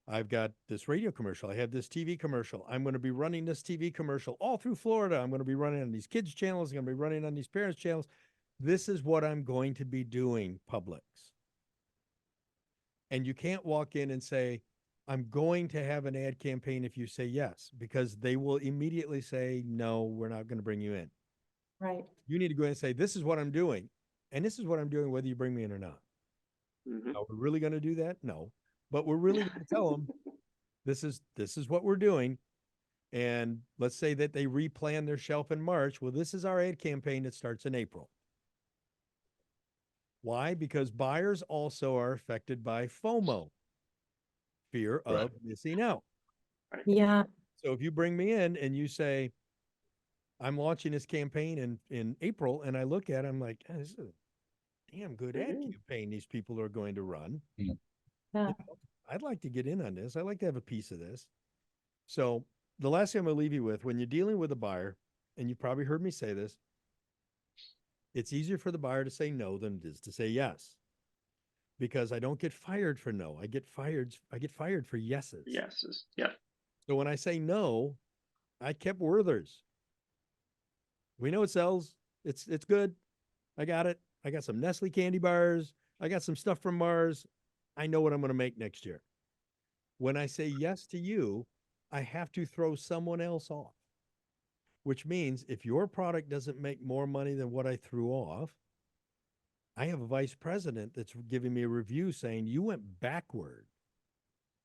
[SPEAKER 1] I've got this radio commercial. I have this TV commercial. I'm going to be running this TV commercial all through Florida. I'm going to be running on these kids channels. I'm going to be running on these parents channels. This is what I'm going to be doing, Publix. And you can't walk in and say, I'm going to have an ad campaign if you say yes, because they will immediately say, no, we're not going to bring you in.
[SPEAKER 3] Right.
[SPEAKER 1] You need to go in and say, this is what I'm doing. And this is what I'm doing, whether you bring me in or not.
[SPEAKER 2] Mhm.
[SPEAKER 1] Are we really going to do that? No. but we're really going to tell them this is what we're doing. And let's say that they replan their shelf in March. Well, this is our ad campaign that starts in April. Why? Because buyers also are affected by FOMO, fear of missing out.
[SPEAKER 3] Yeah.
[SPEAKER 1] So if you bring me in and you say, I'm launching this campaign in April, and I look at it, I'm like, oh, this is a damn good ad campaign these people are going to run.
[SPEAKER 3] Yeah.
[SPEAKER 1] You know, I'd like to get in on this. I'd like to have a piece of this. So the last thing I'm going to leave you with, when you're dealing with a buyer, and you probably heard me say this, it's easier for the buyer to say no than it is to say yes. Because I don't get fired for no. I get fired for yeses.
[SPEAKER 2] Yeses. Yeah.
[SPEAKER 1] So when I say no, I kept Werther's. We know it sells. It's good. I got it. I got some Nestle candy bars. I got some stuff from Mars. I know what I'm going to make next year. When I say yes to you, I have to throw someone else off, which means if your product doesn't make more money than what I threw off, I have a vice president that's giving me a review saying you went backward.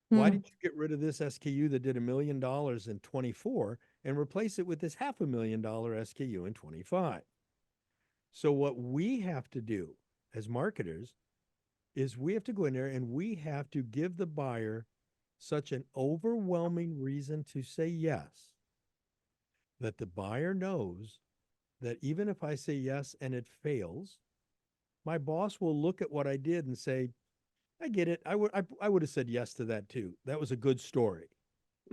[SPEAKER 1] Why did you get rid of this SKU that did $1 million in 24 and replace it with this $500,000 SKU in 25? So what we have to do as marketers is we have to go in there and we have to give the buyer such an overwhelming reason to say yes that the buyer knows that even if I say yes and it fails, my boss will look at what I did and say, I get it. I would have said yes to that too. That was a good story.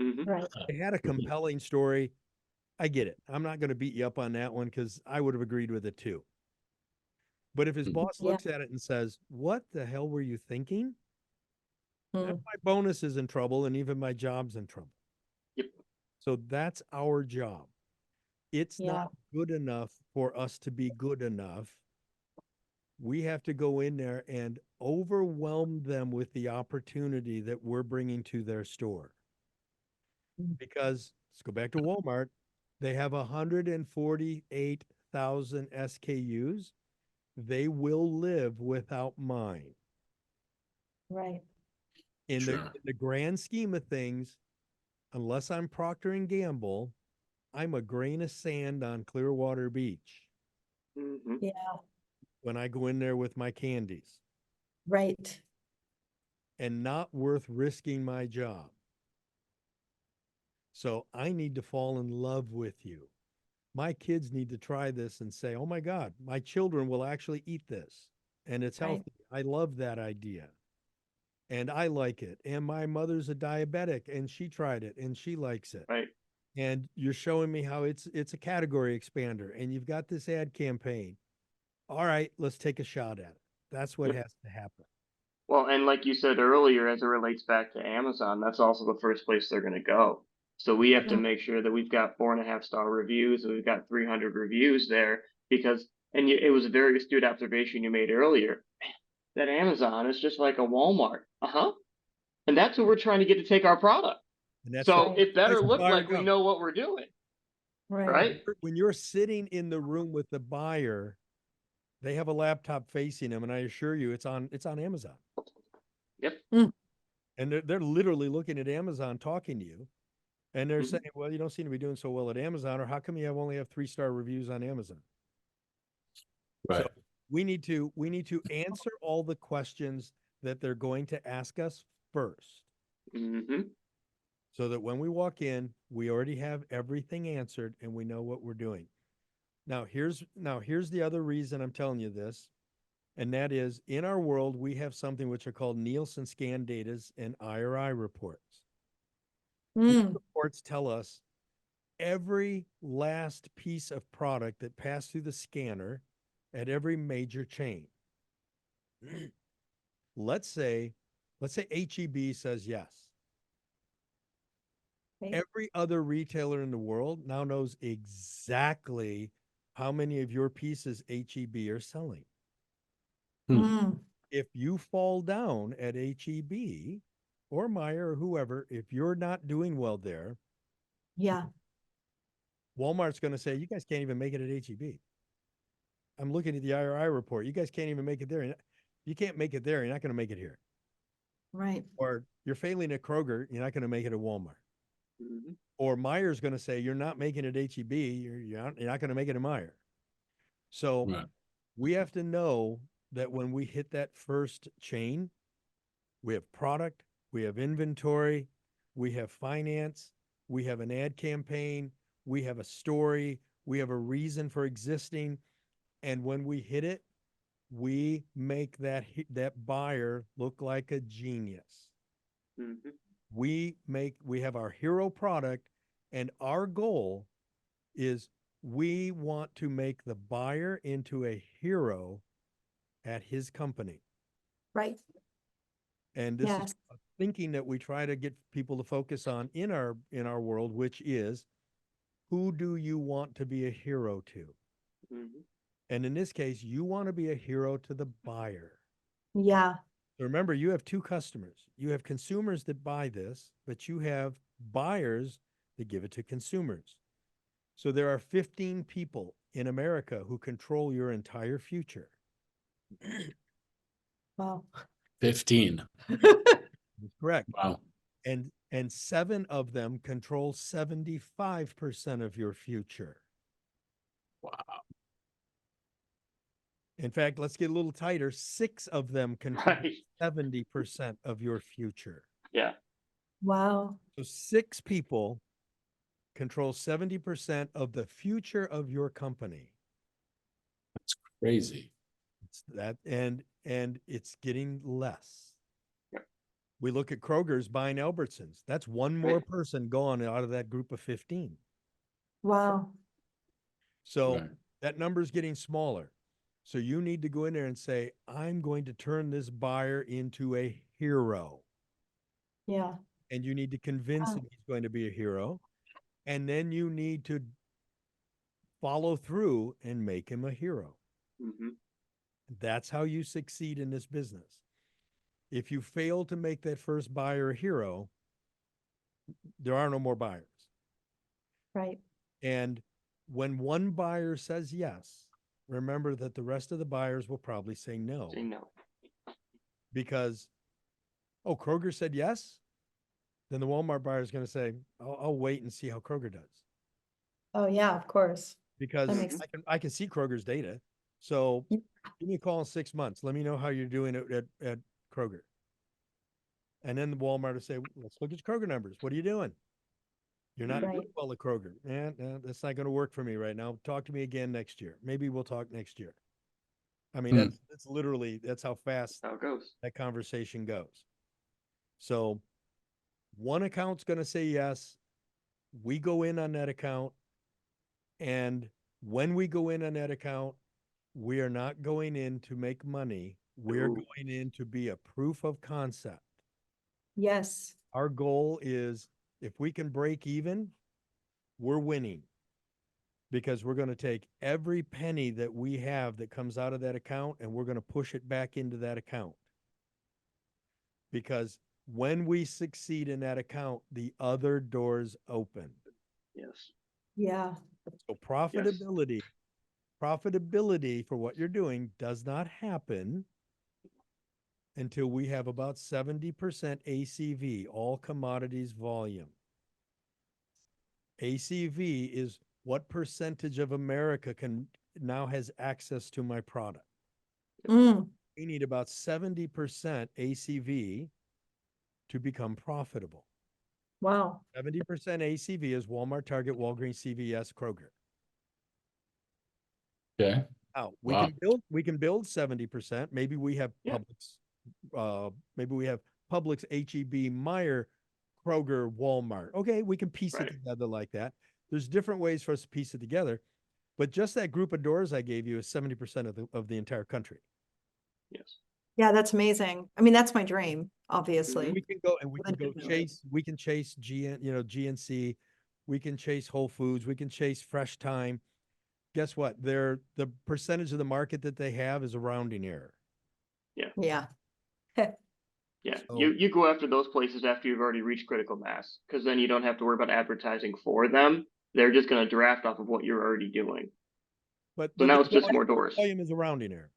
[SPEAKER 2] Mm-hmm.
[SPEAKER 3] Right.
[SPEAKER 1] It had a compelling story. I get it. I'm not going to beat you up on that one because I would have agreed with it too. But if his boss looks at it and says, what the hell were you thinking? My bonus is in trouble and even my job's in trouble.
[SPEAKER 2] Yep.
[SPEAKER 1] So that's our job. It's not good enough for us to be good enough. We have to go in there and overwhelm them with the opportunity that we're bringing to their store. Because let's go back to Walmart. They have 148,000 SKUs. They will live without mine.
[SPEAKER 3] Right.
[SPEAKER 1] In the grand scheme of things, unless I'm Procter and Gamble, I'm a grain of sand on Clearwater Beach.
[SPEAKER 2] Mm-hmm.
[SPEAKER 3] Yeah.
[SPEAKER 1] When I go in there with my candies.
[SPEAKER 3] Right.
[SPEAKER 1] And not worth risking my job. So I need to fall in love with you. My kids need to try this and say, oh my God, my children will actually eat this and it's healthy. I love that idea. And I like it. And my mother's a diabetic and she tried it and she likes it.
[SPEAKER 2] Right.
[SPEAKER 1] And you're showing me how it's a category expander and you've got this ad campaign. All right, let's take a shot at it. That's what has to happen.
[SPEAKER 2] Well, and like you said earlier, as it relates back to Amazon, that's also the first place they're going to go. So we have to make sure that we've got 4.5-star reviews and we've got 300 reviews there because, and it was a very astute observation you made earlier, that Amazon is just like a Walmart. And that's who we're trying to get to take our product.
[SPEAKER 1] And that's
[SPEAKER 2] so it better look
[SPEAKER 1] buyer
[SPEAKER 2] like we know what we're doing. Right.
[SPEAKER 1] When you're sitting in the room with the buyer, they have a laptop facing them, and I assure you it's on Amazon.
[SPEAKER 2] Yep.
[SPEAKER 1] And they're literally looking at Amazon talking to you. And they're saying, well, you don't seem to be doing so well at Amazon, or how come you only have 3-star reviews on Amazon?
[SPEAKER 4] Right.
[SPEAKER 1] So we need to answer all the questions that they're going to ask us first. So that when we walk in, we already have everything answered and we know what we're doing. Now here's the other reason I'm telling you this. And that is, in our world, we have something which are called Nielsen scan datas and IRI reports. These reports tell us every last piece of product that passed through the scanner at every major chain. Let's say H-E-B says yes. Every other retailer in the world now knows exactly how many of your pieces H-E-B are selling. If you fall down at H-E-B or Meijer or whoever, if you're not doing well there, Walmart's going to say, you guys can't even make it at H-E-B. I'm looking at the IRI report. You guys can't even make it there. You can't make it there. You're not going to make it here.
[SPEAKER 3] Right.
[SPEAKER 1] Or you're failing at Kroger, you're not going to make it at Walmart.
[SPEAKER 2] Mhm.
[SPEAKER 1] Or Meyer's going to say, you're not making it at H-E-B, you're not going to make it at Meijer. So
[SPEAKER 4] Right.
[SPEAKER 1] we have to know that when we hit that first chain, we have product, we have inventory, we have finance, we have an ad campaign, we have a story, we have a reason for existing. And when we hit it, we make that buyer look like a genius.
[SPEAKER 2] Mhm.
[SPEAKER 1] We have our hero product, and our goal is we want to make the buyer into a hero at his company.
[SPEAKER 3] Right.
[SPEAKER 1] And this
[SPEAKER 3] Yes.
[SPEAKER 1] is a thinking that we try to get people to focus on in our world, which is, who do you want to be a hero to?
[SPEAKER 2] Mhm.
[SPEAKER 1] And in this case, you want to be a hero to the buyer.
[SPEAKER 3] Yeah.
[SPEAKER 1] So remember, you have two customers. You have consumers that buy this, but you have buyers that give it to consumers. So there are 15 people in America who control your entire future.
[SPEAKER 3] Wow.
[SPEAKER 4] 15.
[SPEAKER 1] Correct.
[SPEAKER 4] Wow.
[SPEAKER 1] And 7 of them control 75% of your future.
[SPEAKER 4] Wow.
[SPEAKER 1] In fact, let's get a little tighter. 6 of them control
[SPEAKER 2] Right.
[SPEAKER 1] 70% of your future.
[SPEAKER 2] Yeah.
[SPEAKER 3] Wow.
[SPEAKER 1] So 6 people control 70% of the future of your company.
[SPEAKER 4] That's crazy.
[SPEAKER 1] It's that, and it's getting less.
[SPEAKER 2] Yep.
[SPEAKER 1] We look at Kroger's buying Albertsons. That's one more person gone out of that group of 15.
[SPEAKER 3] Wow.
[SPEAKER 1] So
[SPEAKER 4] Right.
[SPEAKER 1] that number is getting smaller. So you need to go in there and say, I'm going to turn this buyer into a hero.
[SPEAKER 3] Yeah.
[SPEAKER 1] And you need to convince him he's going to be a hero. And then you need to follow through and make him a hero.
[SPEAKER 2] Mhm.
[SPEAKER 1] That's how you succeed in this business. If you fail to make that first buyer a hero, there are no more buyers.
[SPEAKER 3] Right.
[SPEAKER 1] And when one buyer says yes, remember that the rest of the buyers will probably say no.
[SPEAKER 2] Say no.
[SPEAKER 1] Because, oh, Kroger said yes? Then the Walmart buyer is going to say, I'll wait and see how Kroger does.
[SPEAKER 3] Oh, yeah, of course.
[SPEAKER 1] Because
[SPEAKER 3] That makes
[SPEAKER 1] I can see Kroger's data. So
[SPEAKER 3] Yeah.
[SPEAKER 1] give me a call in 6 months. Let me know how you're doing at Kroger. And then the Walmart will say, let's look at your Kroger numbers. What are you doing? You're not
[SPEAKER 3] Right.
[SPEAKER 1] doing well at Kroger. No, that's not going to work for me right now. Talk to me again next year. Maybe we'll talk next year. I mean, that's literally, that's how fast
[SPEAKER 2] That's how it goes.
[SPEAKER 1] that conversation goes. So one account's going to say yes. We go in on that account. And when we go in on that account, we are not going in to make money. We're
[SPEAKER 2] Ooh.
[SPEAKER 1] going in to be a proof of concept.
[SPEAKER 3] Yes.
[SPEAKER 1] Our goal is, if we can break even, we're winning. Because we're going to take every penny that we have that comes out of that account and we're going to push it back into that account. Because when we succeed in that account, the other doors open.
[SPEAKER 2] Yes.
[SPEAKER 3] Yeah.
[SPEAKER 1] So profitability for what you're doing does not happen until we have about 70% ACV, all commodities volume. ACV is what percentage of America now has access to my product.
[SPEAKER 3] Mm.
[SPEAKER 1] We need about 70% ACV to become profitable.
[SPEAKER 3] Wow.
[SPEAKER 1] 70% ACV is Walmart, Target, Walgreens, CVS, Kroger.
[SPEAKER 4] Okay.
[SPEAKER 1] Now we
[SPEAKER 4] Wow.
[SPEAKER 1] can build 70%. Maybe we have
[SPEAKER 2] Yeah.
[SPEAKER 1] Publix, HEB, Meijer, Kroger, Walmart. Okay, we can piece
[SPEAKER 2] Right.
[SPEAKER 1] it together like that. There's different ways for us to piece it together, but just that group of doors I gave you is 70% of the entire country.
[SPEAKER 2] Yes.
[SPEAKER 3] Yeah, that's amazing. I mean, that's my dream, obviously.
[SPEAKER 1] We can go and we can
[SPEAKER 3] Well,
[SPEAKER 1] go chase. We can chase GNC. We can chase Whole Foods. We can chase Fresh Time. Guess what? The percentage of the market that they have is a rounding error.
[SPEAKER 3] Yeah.
[SPEAKER 2] Yeah.
[SPEAKER 1] So-
[SPEAKER 2] You go after those places after you've already reached critical mass, because then you don't have to worry about advertising for them. They're just going to draft off of what you're already doing.
[SPEAKER 1] But
[SPEAKER 2] So now
[SPEAKER 1] the
[SPEAKER 2] it's just
[SPEAKER 1] volume-
[SPEAKER 2] more doors.
[SPEAKER 1] Volume is a rounding error.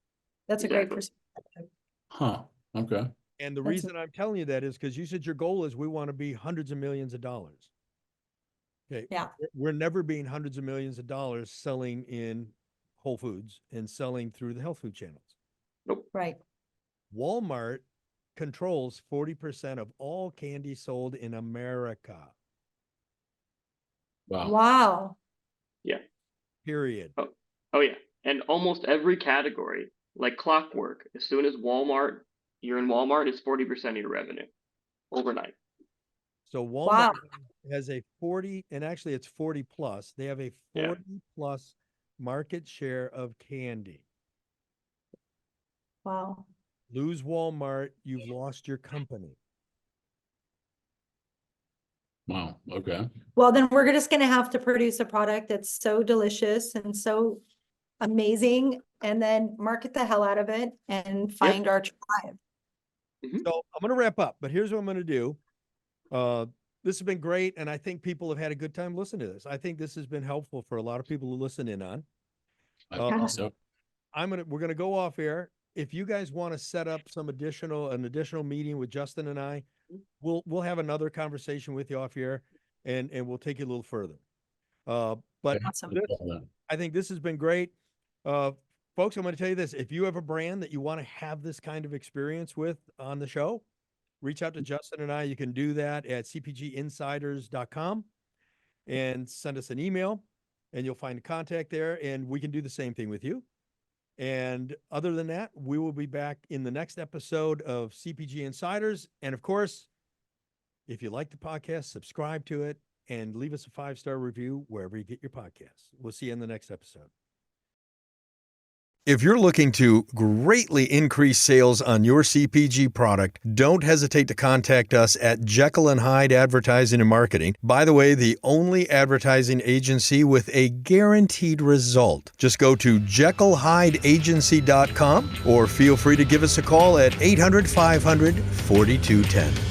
[SPEAKER 3] That's a great
[SPEAKER 2] Exactly.
[SPEAKER 3] perspective.
[SPEAKER 4] Huh. Okay.
[SPEAKER 1] And the
[SPEAKER 3] That's-
[SPEAKER 1] reason I'm telling you that is because you said your goal is we want to be hundreds of millions of dollars. Okay.
[SPEAKER 3] Yeah.
[SPEAKER 1] We're never being hundreds of millions of dollars selling in Whole Foods and selling through the health food channels.
[SPEAKER 3] Right.
[SPEAKER 1] Walmart controls 40% of all candy sold in America.
[SPEAKER 4] Wow.
[SPEAKER 3] Wow.
[SPEAKER 1] Period.
[SPEAKER 2] Oh yeah. And almost every category, like clockwork, as soon as you're in Walmart, it's 40% of your revenue overnight.
[SPEAKER 1] So Walmart
[SPEAKER 3] Wow.
[SPEAKER 1] has a 40, and actually it's 40 plus. They have a 40 plus market share of candy.
[SPEAKER 3] Wow.
[SPEAKER 1] Lose Walmart, you've lost your company.
[SPEAKER 4] Wow. Okay.
[SPEAKER 3] Well, then we're just going to have to produce a product that's so delicious and so amazing, and then market the hell out of it and find our tribe.
[SPEAKER 1] So I'm going to wrap up, but here's what I'm going to do. This has been great, and I think people have had a good time listening to this. I think this has been helpful for a lot of people to listen in on.
[SPEAKER 4] I think so.
[SPEAKER 1] We're gonna go off air. If you guys want to set up an additional meeting with Justin and I, we'll have another conversation with you off air, and we'll take you a little further. But
[SPEAKER 3] Awesome.
[SPEAKER 1] I think this has been great. Folks, I'm going to tell you this. If you have a brand that you want to have this kind of experience with on the show, reach out to Justin and I. You can do that at cpginsiders.com and send us an email, and you'll find a contact there, and we can do the same thing with you. And other than that, we will be back in the next episode of CPG Insiders. And of course, if you like the podcast, subscribe to it and leave us a 5-star review wherever you get your podcasts. We'll see you in the next episode. If you're looking to greatly increase sales on your CPG product, don't hesitate to contact us at Jekyll & Hyde Advertising and Marketing. By the way, the only advertising agency with a guaranteed result. Just go to jekyllhydeagency.com or feel free to give us a call at 800-500-4210.